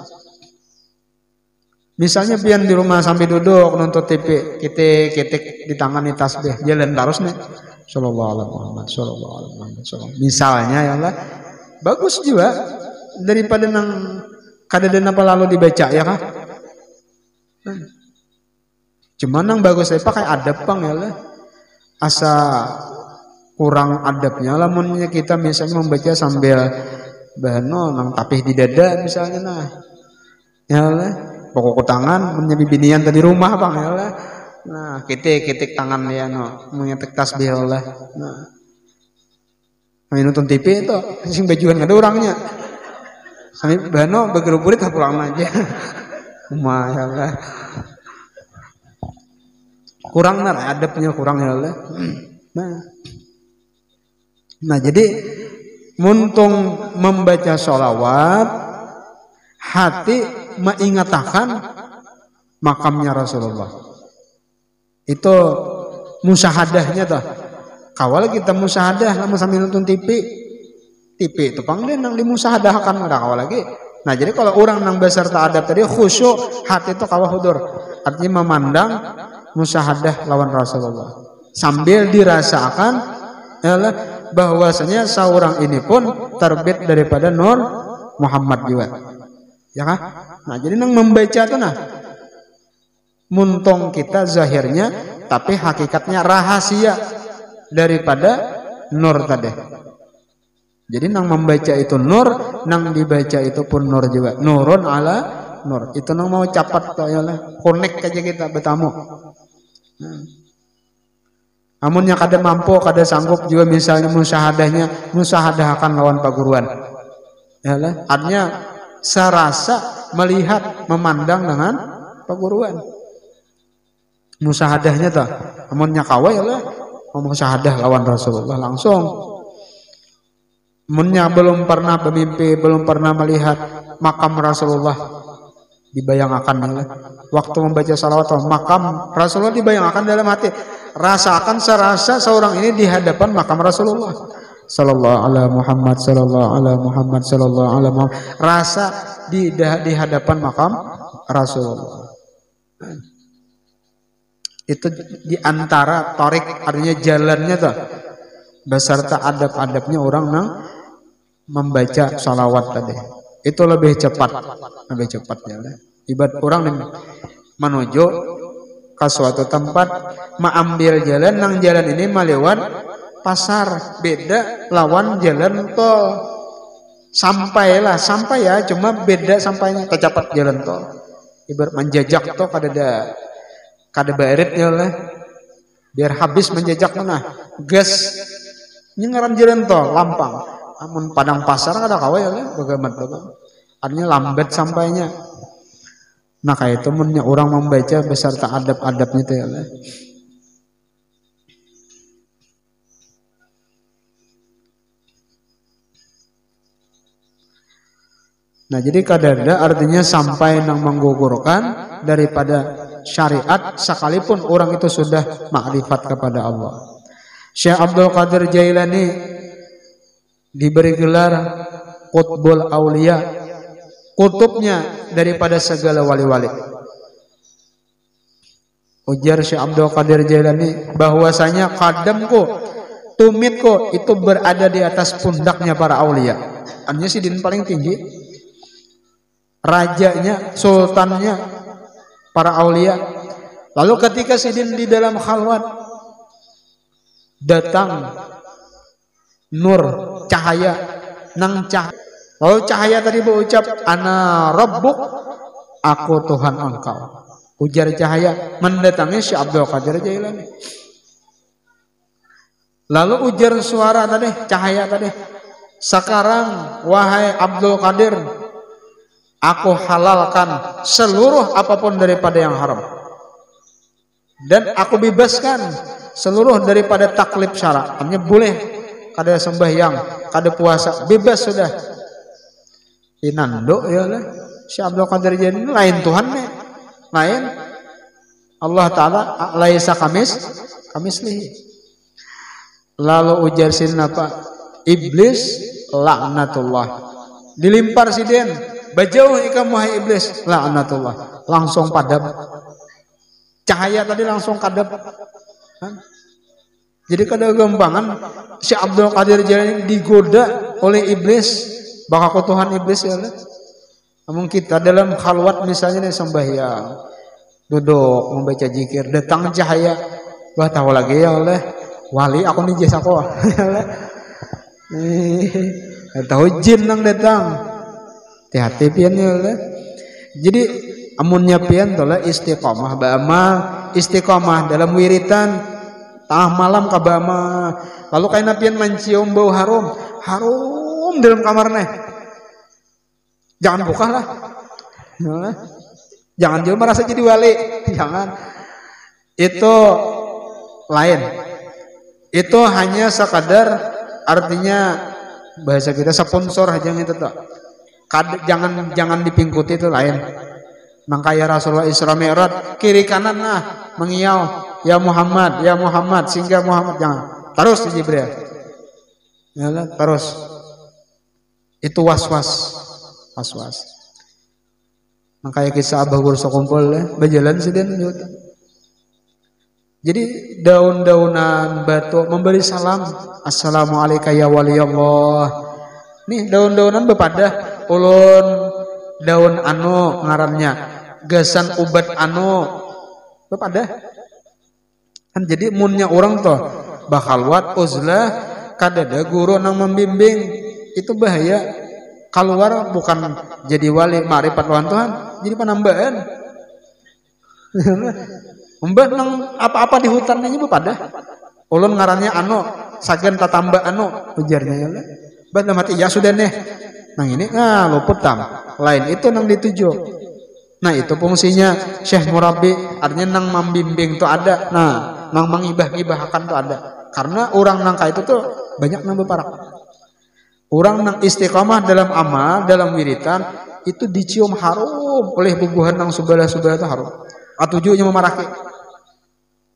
[SPEAKER 1] Misalnya pian di rumah sambil duduk nonton TV, ketik di tangan di tasbih, jalan terus nih. Sallallahu alaihi Muhammad, sallallahu alaihi Muhammad, sallallahu. Misalnya ya Allah, bagus juga daripada nang kada dan apa lalu dibaca ya kah? Cuman yang bagus saya pakai adab bang ya lah. Asa kurang adabnya lamunnya kita misalnya membaca sambil bahano nang tapih di dada misalnya nah. Ya lah, pokok tangan menjadi binian tadi rumah bang ya lah. Nah, ketik tangan dia no, mengetik tasbih ya Allah. Nah. Kami nonton TV itu sing bajuan ada orangnya. Sampai bahano bergeruburit pulang aja. Mayalah. Kurang nar adabnya kurang ya Allah. Nah jadi muntung membaca sholawat hati mengingatakan makamnya Rasulullah. Itu musahadahnya tuh. Kawal kita musahadah lama sambil nonton TV itu panggilin nang dimusahadahkan ada kawal lagi. Nah jadi kalau orang nang beserta adab tadi khusyuk hati itu kawal hudur. Artinya memandang musyahadah lawan Rasulullah sambil dirasakan adalah bahwasanya seorang ini pun terbit daripada Nur Muhammad juga ya kan. Nah jadi nang membaca tuh nah muntung kita zahirnya tapi hakikatnya rahasia daripada nur tadi. Jadi nang membaca itu nur, nang dibaca itu pun nur juga. Nurun ala nur. Itu nang mau capat ya lah. Connect aja kita bertamu. Amunnya kada mampu, kada sanggup juga misalnya musahadahkan lawan paguruan. Ya lah. Artinya serasa melihat, memandang dengan paguruan. Musahadahnya tuh. Amunnya kawai ya lah. Musyahadah lawan Rasulullah langsung. Munnya belum pernah bermimpi, belum pernah melihat makam Rasulullah, dibayangkan ya. Waktu membaca salawat makam Rasulullah dibayangkan dalam hati. Rasakan serasa seorang ini di hadapan makam Rasulullah sallallahu alaihi Muhammad sallallahu alaihi Muhammad sallallahu alaihi Muhammad. Rasa di hadapan makam Rasulullah. Itu di antara tarik, artinya jalannya tuh beserta adab-adabnya orang nang membaca salawat tadi. Itu lebih cepat ya. Ibarat orang yang menuju ke suatu tempat, mengambil jalan, nang jalan ini melewat pasar, beda lawan jalan tol. Sampai ya, cuma beda sampainya, kecapat jalan tol. Ibarat menjajak tuh kada baritnya lah, biar habis menjajak mana gas nyengaran jalan tol lampang. Amun padang pasar kada kawa ya lah, bagaimana artinya lambat sampainya. Nah kayak itu mennya orang membaca beserta adab-adabnya itu ya lah. Nah jadi kadada artinya sampai nang menggugurkan daripada syariat sekalipun orang itu sudah makrifat kepada Allah. Syekh Abdul Qadir Jailani diberi gelar Qutbul Aulia, kutubnya daripada segala wali-wali. Ujar Syekh Abdul Qadir Jailani bahwasanya qadamku, tumitku itu berada di atas pundaknya para aulia. Artinya sidin paling tinggi, rajanya, sultannya para aulia. Lalu ketika sidin di dalam khalwat, datang nur, cahaya, nang cahaya. Lalu cahaya tadi berucap, ana rabbuk, aku Tuhan engkau. Ujar cahaya mendatangi Syekh Abdul Qadir Jailani. Lalu ujar suara tadi, cahaya tadi, sekarang wahai Abdul Qadir, aku halalkan seluruh apapun daripada yang haram, dan aku bebaskan seluruh daripada taklif syarak. Hanya boleh kada sembahyang, kada puasa, bebas sudah. Inando ya lah. Syekh Abdul Qadir Jailani lain Tuhan nih. Lain Allah Ta'ala laisa kamislihi. Lalu ujar sin apa? Iblis laknatullah. Dilimpar sidin, bajauh ikam wahai iblis, laknatullah. Langsung padam. Cahaya tadi langsung kadap. Jadi kada gampangan Syekh Abdul Qadir Jailani digoda oleh iblis, bakal Tuhan iblis ya lah. Namun kita dalam khalwat misalnya nih sembahyang, duduk membaca zikir, datang cahaya, wah tahu lagi ya oleh wali aku nih jasa kok. Tahu jin nang datang. Hati-hati pian ya oleh. Jadi amunnya pian tola istiqomah ba'amal, istiqomah dalam wiritan tah malam kabama. Lalu kaina pian mencium bau harum dalam kamarnya. Jangan buka lah. Jangan juga merasa jadi wali. Jangan. Itu lain. Itu hanya sekadar artinya bahasa kita sponsor aja gitu tuh. Jangan dipingkuti, itu lain. Makanya Rasulullah Isra Mi'raj kiri kanan nah mengiau, ya Muhammad sehingga Muhammad jangan. Terus di Jibril. Ya, terus. Itu was-was. Makanya kisah Abah Guru sekumpul ya, berjalan sedang juga. Jadi daun-daunan batu memberi salam, assalamualaikum ya wali Allah. Nih daun-daunan bepada ulun daun anu ngarannya gasan ubat anu bepada. Kan jadi munnya orang tuh bakhalwat uzlah kadada guru nang membimbing itu bahaya. Keluar bukan jadi wali ma'rifat lawan Tuhan, jadi penambahan. Mbak nang apa-apa di hutan ini pada. Ulun ngarannya anu, sagan tatamba anu ujarnya ya. Mbak mati ya sudah nih. Nang ini luput tam. Lain itu nang dituju. Nah, itu fungsinya Syekh Murabbi, artinya nang membimbing tuh ada. Nah, nang mengibah-ibahkan tuh ada. Karena orang nang itu tuh banyak nang beparak. Orang nang istiqamah dalam amal, dalam wiritan, itu dicium harum oleh bubuhan nang subala-subala itu harum. Atujunya memarake.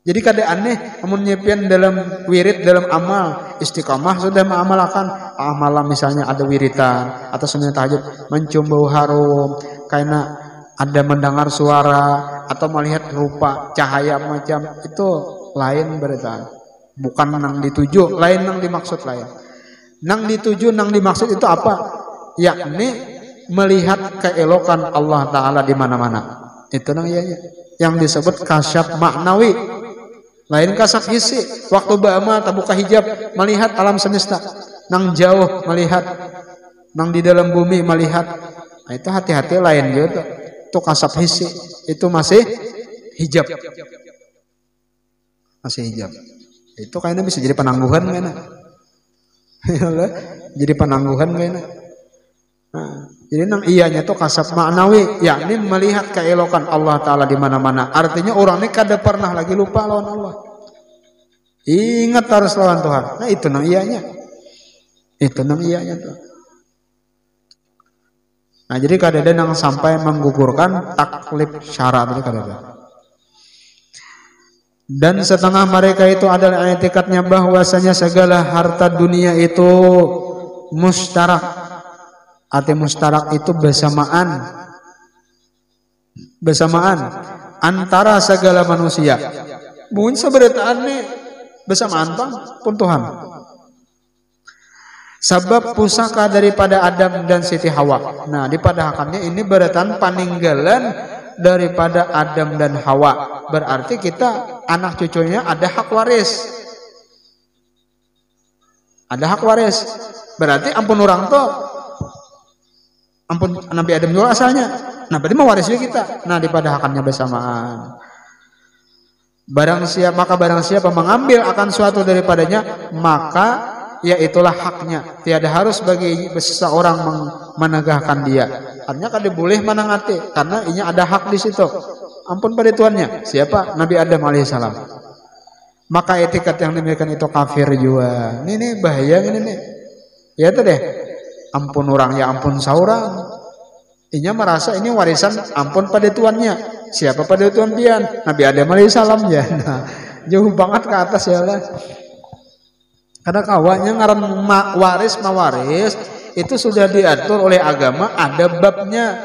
[SPEAKER 1] Jadi kada aneh amun nyepien dalam wirid dalam amal istiqamah sudah mengamalkan amalan misalnya ada wiritan atau sunat tahajud mencium bau harum karena ada mendengar suara atau melihat rupa cahaya macam itu lain berita bukan nang dituju lain nang dimaksud lain nang dituju nang dimaksud itu apa yakni melihat keelokan Allah Ta'ala di mana-mana itu nang ianya yang disebut kasyaf maknawi lain kasat hissi waktu ba'ama buka hijab melihat alam semesta nang jauh melihat nang di dalam bumi melihat nah, itu hati-hati lain gitu itu kasat hissi itu masih hijab itu kayaknya bisa jadi penangguhan kayaknya jadi penangguhan kayaknya nah, jadi nang iyanya itu kasat maknawi yakni melihat keelokan Allah Ta'ala di mana-mana artinya orang ini kada pernah lagi lupa lawan Allah ingat harus lawan Tuhan nah itu nang iyanya tuh nah jadi kada ada nang sampai menggugurkan taklif syara tadi kada ada dan setengah mereka itu adalah etikatnya bahwasanya segala harta dunia itu mustarak arti mustarak itu bersamaan antara segala manusia. Mungkin seberataan nih bersamaan pun Tuhan. Sebab pusaka daripada Adam dan Siti Hawa. Nah, dipadahakannya ini beratan paninggalan daripada Adam dan Hawa. Berarti kita anak cucunya ada hak waris. Ada hak waris. Berarti ampun orang tuh ampun Nabi Adam juga asalnya. Nah, berarti mewarisnya kita. Nah, dipadahakannya bersamaan. Barang siapa mengambil akan suatu daripadanya, maka ya itulah haknya. Tiada harus bagi seseorang menegahkan dia. Artinya kada boleh menangati karena ini ada hak di situ. Ampun pada tuannya. Siapa? Nabi Adam alaihissalam. Maka etikat yang demikian itu kafir juga. Ini bahaya ini nih. Ya itu deh. Ampun orang ya ampun seorang. Inya merasa ini warisan ampun pada tuannya. Siapa pada tuan pian? Nabi Adam alaihissalam ya. Nah, jauh banget ke atas ya lah. Karena kawannya ngaran mawaris itu sudah diatur oleh agama ada babnya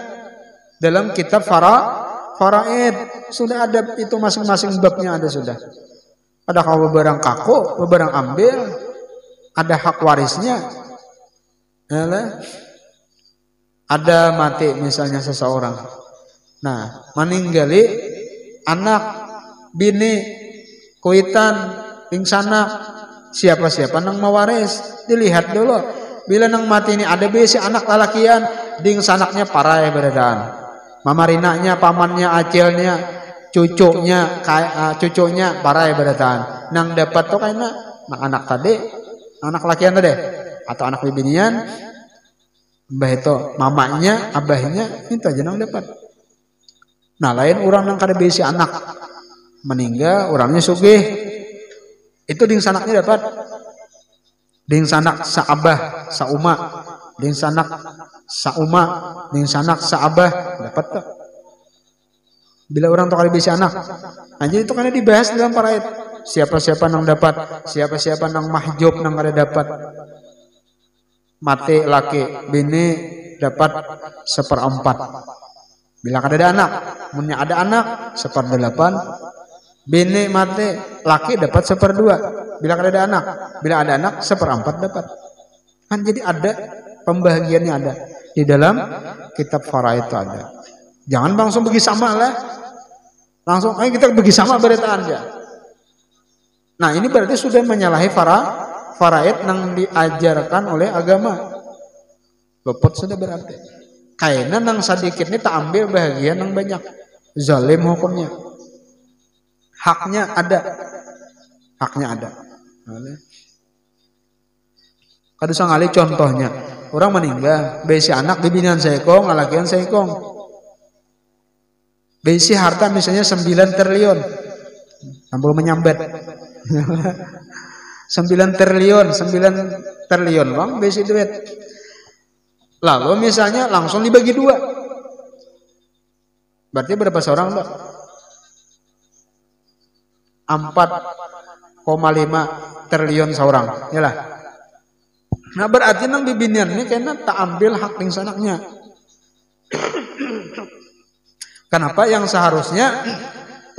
[SPEAKER 1] dalam kitab faraid sudah ada itu masing-masing babnya ada sudah. Ada kalau beberang kaku, beberang ambil, ada hak warisnya. Ada mati misalnya seseorang. Nah, meninggali anak, bini, kuitan, pingsanak, siapa-siapa nang mawaris, dilihat dulu. Bila nang mati ini ada besi anak lalakian, ding sanaknya parai beradaan. Mamarinanya, pamannya, acilnya, cucunya parai beradaan. Nang dapat tuh kayaknya anak tadi, anak lakian tadi atau anak bibinian, mbah itu mamanya, abahnya itu aja nang dapat. Nah, lain orang nang kada besi anak meninggal, orangnya sugih. Itu ding sanaknya dapat. Ding sanak saabah, sauma, ding sanak sauma, ding sanak saabah dapat tak? Bila orang tuh kali bisa anak, nah, jadi itu karena dibahas dalam faraid. Siapa-siapa nang dapat, siapa-siapa nang mahjub nang kada dapat. Mati laki, bini dapat 1/4. Bila kada ada anak, munnya ada anak 1/8. Bini mati, laki dapat 1/2. Bila kada ada anak, bila ada anak 1/4 dapat. Kan jadi ada pembagiannya ada di dalam kitab faraid itu ada. Jangan langsung bagi sama lah. Langsung ayo kita bagi sama beritaan aja. Nah, ini berarti sudah menyalahi faraid yang diajarkan oleh agama. Luput sudah berarti. Kayaknya nang sedikit ini tak ambil bahagian yang banyak. Zalim hukumnya. Haknya ada. Kada sangali contohnya. Orang meninggal, besi anak bibinian sekong, ngalakian sekong. Besi harta misalnya 9 triliun. Sambil menyambat. 9 triliun bang besi duit. Lalu misalnya langsung dibagi 2. Berarti berapa seorang, Dok? 4,5 triliun seorang, yalah. Nah berarti nang bibinian ini kayaknya tak ambil hak ning sanaknya. Kenapa? Yang seharusnya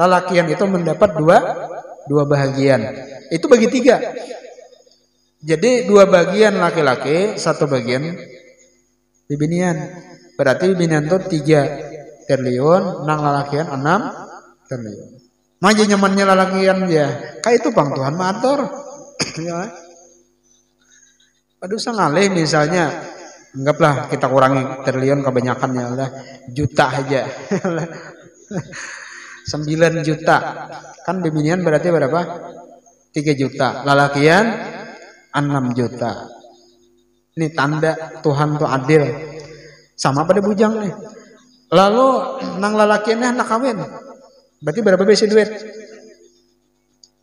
[SPEAKER 1] lalakian itu mendapat dua bahagian. Itu bagi 3. Jadi 2 bagian laki-laki, 1 bagian bibinian. Berarti bibinian itu 3 triliun, nang lalakian 6 triliun. Maju nyamannya lalakian dia. Kayak itu Bang Tuhan matur. Ya. Aduh sangalih misalnya, anggaplah kita kurangi triliun kebanyakannya lah, juta aja. 9 juta. Kan bibinian berarti berapa? 3 juta. Lalakian 6 juta. Ini tanda Tuhan tuh adil. Sama pada bujang nih. Lalu nang lalakiannya anak kawin. Berarti berapa besi duit?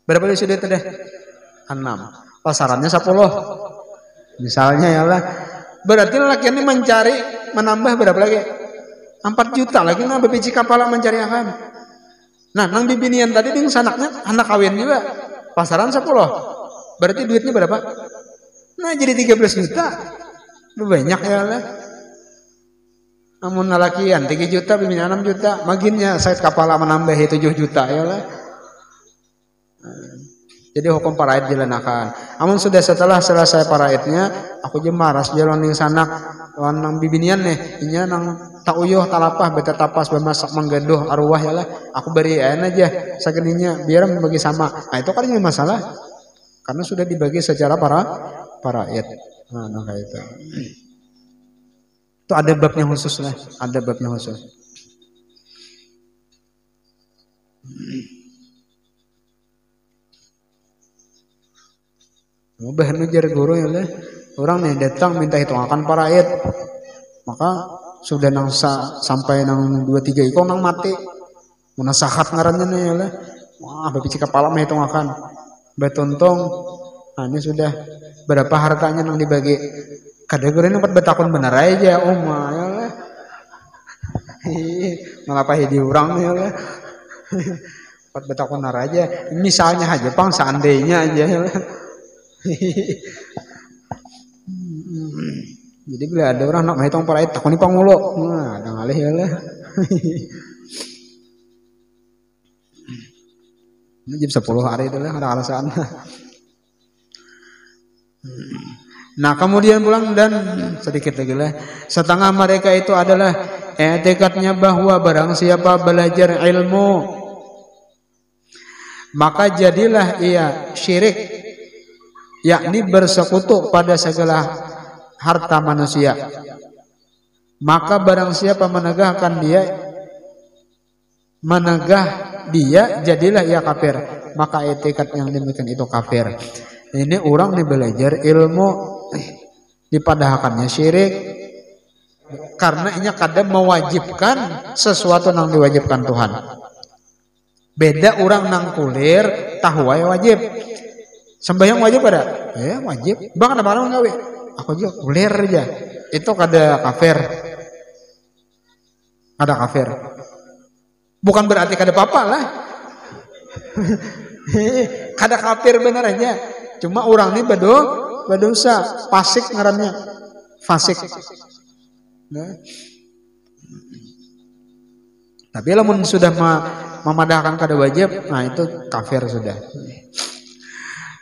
[SPEAKER 1] Berapa besi duit teh? 6. Pasarannya 10. Misalnya ya Allah. Berarti lalakian ini mencari menambah berapa lagi? 4 juta lagi nah biji kapala mencari akan. Nah, nang bibinian tadi ding sanaknya anak kawin juga. Pasaran 10. Berarti duitnya berapa? Nah, jadi 13 juta. Banyak ya Allah. Namun lalakian 3 juta, bibinian 6 juta. Maginnya saya kapala menambah 7 juta ya Allah. Jadi hukum paraid dilanakan. Namun sudah setelah selesai paraidnya, aku jemaras jalan ning sanak nang bibinian nih, inya nang tauyuh talapah beta tapas bemasak menggaduh arwah ya lah. Aku beri aja sageninya biar membagi sama. Nah itu kan ini masalah karena sudah dibagi secara paraid. Nah kayak itu. Itu ada babnya khusus lah, ada babnya khusus. Bahan ujar guru ya lah. Orang nih datang minta hitungan paraid. Maka sudah nangsa sampai nang 2-3 ikon nang mati. Munasahat ngarannya nih ya lah. Wah, babi kepala mah hitungan. Betontong. Nah, ini sudah berapa hartanya nang dibagi. Kategori ini 4 betakun benar aja, ya lah. Mengapa di orang ya lah. 4 betakun benar aja. Misalnya aja, Bang, seandainya aja ya lah. Jadi bila ada orang nak menghitung paraid takuni pangulo, nah ada ngalih ya lah. Ini jam 10 hari itu lah ada alasan. Nah kemudian pulang dan sedikit lagi lah. Setengah mereka itu adalah etikatnya bahwa barang siapa belajar ilmu maka jadilah ia syirik. Yakni bersekutu pada segala harta manusia. Maka barang siapa menegah dia jadilah ia kafir. Maka etikat yang demikian itu kafir. Ini orang nih belajar ilmu dipadahkannya syirik karena ini kadang mewajibkan sesuatu yang diwajibkan Tuhan. Beda orang nang kulir tahu wae wajib. Sembahyang wajib ada? Ya wajib. Bang ada barang gawe? Aku juga kulir aja. Itu kada kafir. Ada kafir. Bukan berarti kada apa-apa lah. Kada kafir bener aja. Cuma orang ini berdosa. Fasik ngarannya. Fasik. Nah. Tapi lamun sudah memadahkan kada wajib, nah itu kafir sudah.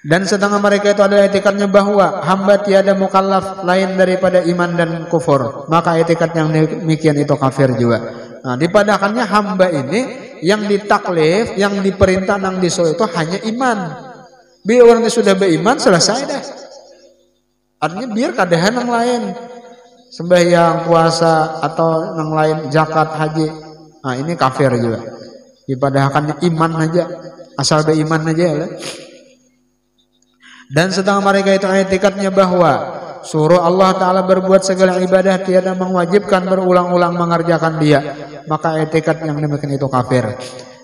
[SPEAKER 1] Dan setengah mereka itu adalah etikatnya bahwa hamba tiada mukallaf lain daripada iman dan kufur. Maka etikat yang demikian itu kafir juga. Nah, dipadahkannya hamba ini yang ditaklif, yang diperintah nang disuruh itu hanya iman. Biar orang sudah beriman selesai dah. Artinya biar kadahan yang lain. Sembahyang, puasa atau yang lain, zakat, haji. Nah, ini kafir juga. Dipadahkannya iman aja. Asal beriman aja ya. Dan setengah mereka itu etikatnya bahwa suruh Allah Ta'ala berbuat segala ibadah tiada mewajibkan berulang-ulang mengerjakan dia. Maka etikat yang demikian itu kafir.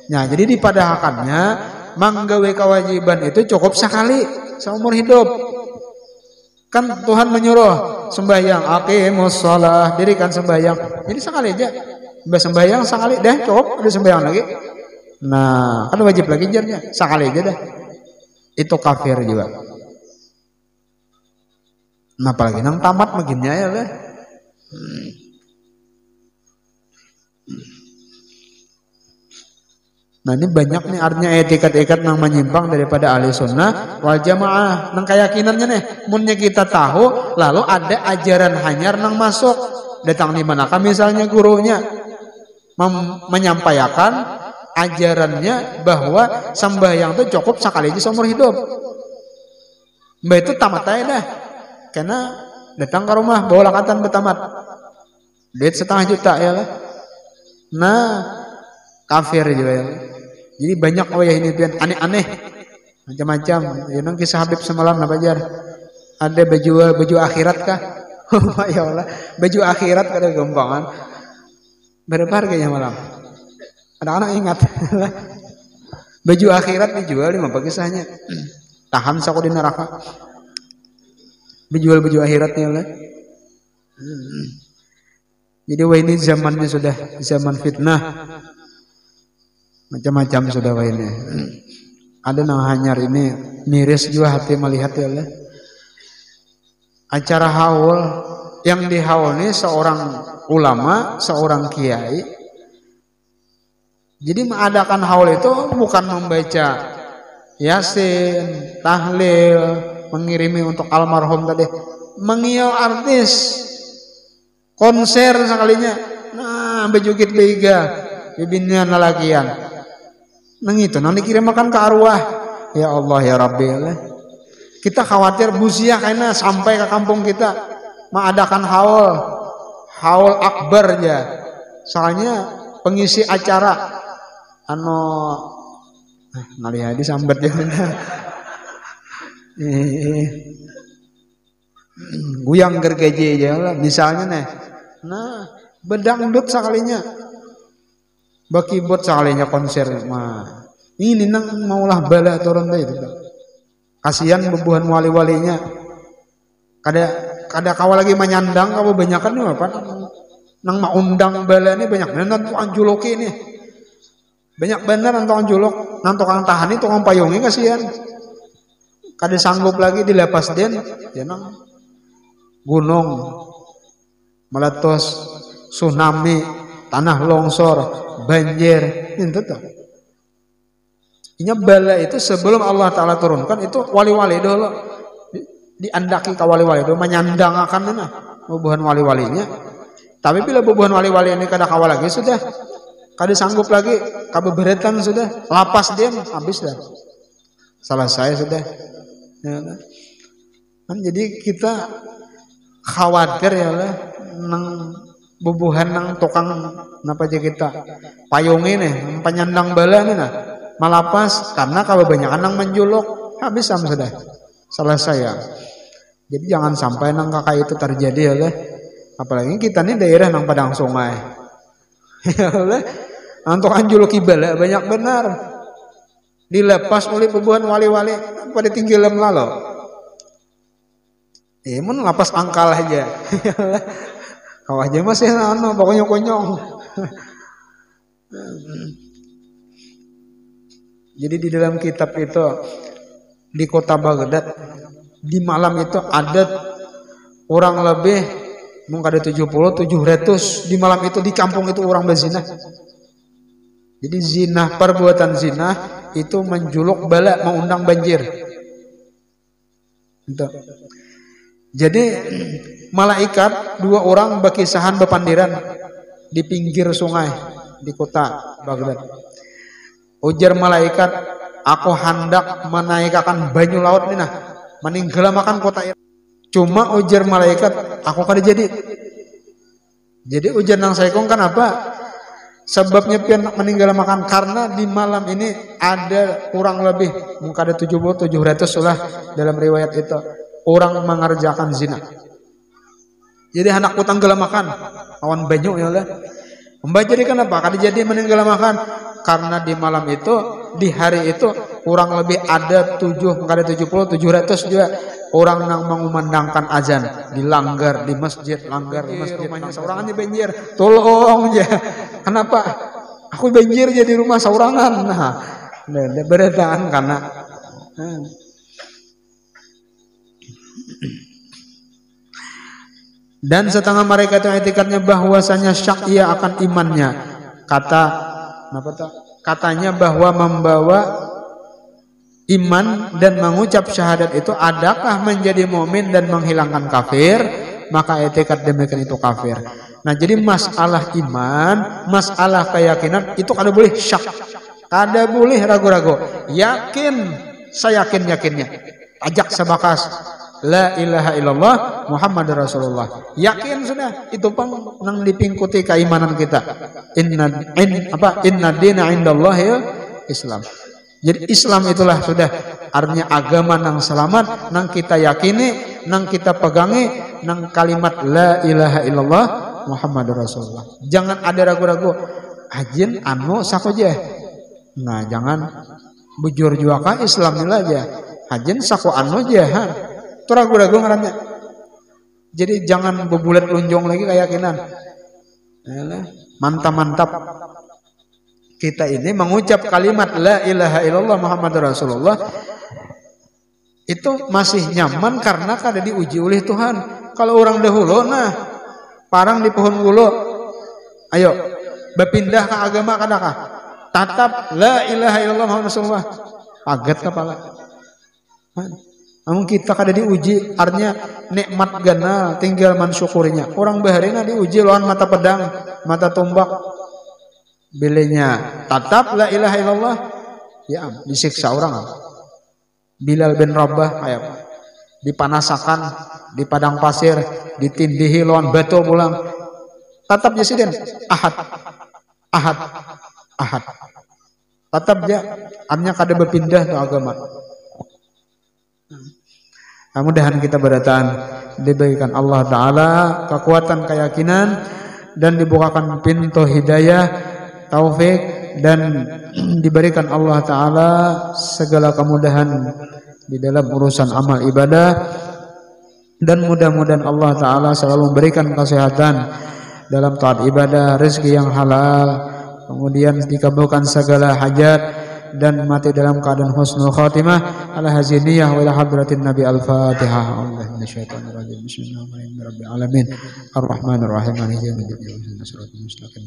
[SPEAKER 1] Nah jadi dipadahkannya menggawe kewajiban itu cukup sekali seumur hidup. Kan Tuhan menyuruh sembahyang, aqimus shalah, dirikan sembahyang. Jadi sekali aja. Mbak sembahyang sekali deh cukup, ada sembahyang lagi. Nah, kan wajib lagi jarnya, sekali aja dah. Itu kafir juga. Nah, apalagi nang tamat makinnya ya lah. Nah ini banyak nih artinya etikat-etikat nang menyimpang daripada ahli sunnah wal jamaah. Nang keyakinannya nih, munnya kita tahu, lalu ada ajaran hanyar nang masuk. Datang di manakah misalnya gurunya menyampaikan ajarannya bahwa sembahyang itu cukup sekali aja seumur hidup. Mbak itu tamat aja dah. Karena datang ke rumah bawa lakatan bertamat. Duit 1,5 juta ya lah. Nah, kafir juga ya. Jadi banyak ini pian aneh-aneh macam-macam. Ya nang kisah Habib semalam apa aja. Ada baju akhirat kah? Oh ya Allah, baju akhirat kada gampangan. Berapa harganya malam? Anak-anak ingat. Baju akhirat dijual apa kisahnya? Tahan saku di neraka. Dijual baju akhiratnya lah. Jadi wah ini zamannya sudah zaman fitnah. Macam-macam sudah wah ini. Ada nang hanyar ini miris juga hati melihat ya Allah. Acara haul yang dihaul ini seorang ulama, seorang kiai. Jadi mengadakan haul itu bukan membaca yasin, tahlil, mengirimi untuk almarhum tadi, mengiau artis, konser sekalinya. Nah, bejukit bega, bibinnya nalakian. Nang itu, nanti kirim makan ke arwah. Ya Allah ya Rabbi Allah. Kita khawatir busiah karena sampai ke kampung kita mengadakan haul akbar aja. Soalnya pengisi acara ngalih disambet ya. Guyang gergeje aja lah misalnya nih. Nah, bedangdut sekalinya. Bakibot sekalinya konser mah. Ini nang maulah bala turun teh itu. Kasihan bebuhan wali-walinya. Kada kawal lagi menyandang kamu banyakan nih apa? Nang maundang bala ini banyak bener tukang juloki ini. Banyak bener nang tukang julok, nang tukang tahan itu tukang payungi kasihan. Kada sanggup lagi dilepas den, ya nang gunung meletus, tsunami, tanah longsor, banjir, itu tuh. Inya bala itu sebelum Allah Ta'ala turunkan itu wali-wali dulu diandaki ke wali-wali dulu menyandang akan mana bebuhan wali-walinya. Tapi bila bebuhan wali-wali ini kada kawal lagi sudah kada sanggup lagi kabeberetan sudah lapas dia habis dah selesai sudah ya, kan jadi kita khawatir ya lah nang bebuhan nang tukang napa aja kita payungi nih penyandang bala nih nah malapas karena kebanyakan nang menjuluk habis sama sudah selesai ya. Jadi jangan sampai nang kakak itu terjadi ya lah. Apalagi kita nih daerah nang padang sungai ya lah nang tukang juluki bala banyak benar dilepas oleh bebuhan wali-wali pada tinggilam lalu mun lapas angkal aja ya lah. Kau aja masih pokoknya konyong. Jadi di dalam kitab itu di kota Baghdad di malam itu ada orang lebih mungkin ada 700 di malam itu di kampung itu orang berzina. Jadi zina, perbuatan zina itu menjuluk bala, mengundang banjir. Itu. Jadi malaikat 2 orang berkisahan bepandiran di pinggir sungai di kota Baghdad. Ujar malaikat, aku hendak menaikkan banyu laut ini nah, meninggalkan kota ini. Cuma ujar malaikat, aku kada jadi. Jadi ujar nang saikong kan apa? Sebabnya pian meninggalkan karena di malam ini ada kurang lebih mungkin ada 700 lah dalam riwayat itu orang mengerjakan zina. Jadi anak utang gelamakan awan banyu ya Allah. Mbak jadi kenapa? Kada jadi meninggalkan karena di malam itu di hari itu kurang lebih ada 700 juga orang yang mengumandangkan azan dilanggar di masjid, langgar di masjid, rumahnya saurangan di banjir, tolong ya. Kenapa? Aku banjir jadi rumah saurangan. Nah, beretaan karena dan setengah mereka itu etikatnya bahwasanya syak ia akan imannya. Katanya bahwa membawa iman dan mengucap syahadat itu adakah menjadi mukmin dan menghilangkan kafir, maka etikat demikian itu kafir. Nah, jadi masalah iman, masalah keyakinan itu kada boleh syak, kada boleh ragu-ragu. Yakin, saya yakinnya. Ajak sebakas la ilaha illallah Muhammadur Rasulullah. Yakin sudah, itu pun nang dipingkuti keimanan kita. Inna dina indallahi Islam. Jadi Islam itulah sudah artinya agama nang selamat, nang kita yakini, nang kita pegangi, nang kalimat la ilaha illallah Muhammadur Rasulullah. Jangan ada ragu-ragu. Ajin anu sakoje. Nah, jangan bujur juaka Islam nila aja. Ajin sako anu jahan. Itu ragu-ragu ngarannya. Jadi jangan bebulat lunjong lagi keyakinan. Mantap-mantap. Kita ini mengucap kalimat la ilaha illallah Muhammadur Rasulullah itu masih nyaman karena kada diuji oleh Tuhan. Kalau orang dahulu parang di pohon gulu, ayo berpindah ke agama kadakah? Tatap la ilaha illallah Muhammadur Rasulullah. Kaget kepala. Namun kita kada diuji, artinya nikmat gana tinggal mensyukurinya. Orang baharina diuji lawan mata pedang, mata tombak. Bilanya tatap la ilaha illallah, ya disiksa orang. Bilal bin Rabah kayak dipanasakan di padang pasir, ditindihi lawan batu pulang. Tatap jasiden ahad. Tatap dia, artinya kada berpindah ke agama. Mudah-mudahan kita berdataan diberikan Allah Ta'ala kekuatan keyakinan dan dibukakan pintu hidayah, taufik, dan diberikan Allah Ta'ala segala kemudahan di dalam urusan amal ibadah, dan mudah-mudahan Allah Ta'ala selalu memberikan kesehatan dalam taat ibadah, rezeki yang halal, kemudian dikabulkan segala hajat dan mati dalam keadaan husnul khatimah. Ala haziniyah wa ila hadratin nabi al-fatihah. A'udzu minasyaitonir rajim. Bismillahirrahmanirrahim. Rabbil alamin arrahmanir rahim maliki yaumiddin. Ihdinash shiratal mustaqim.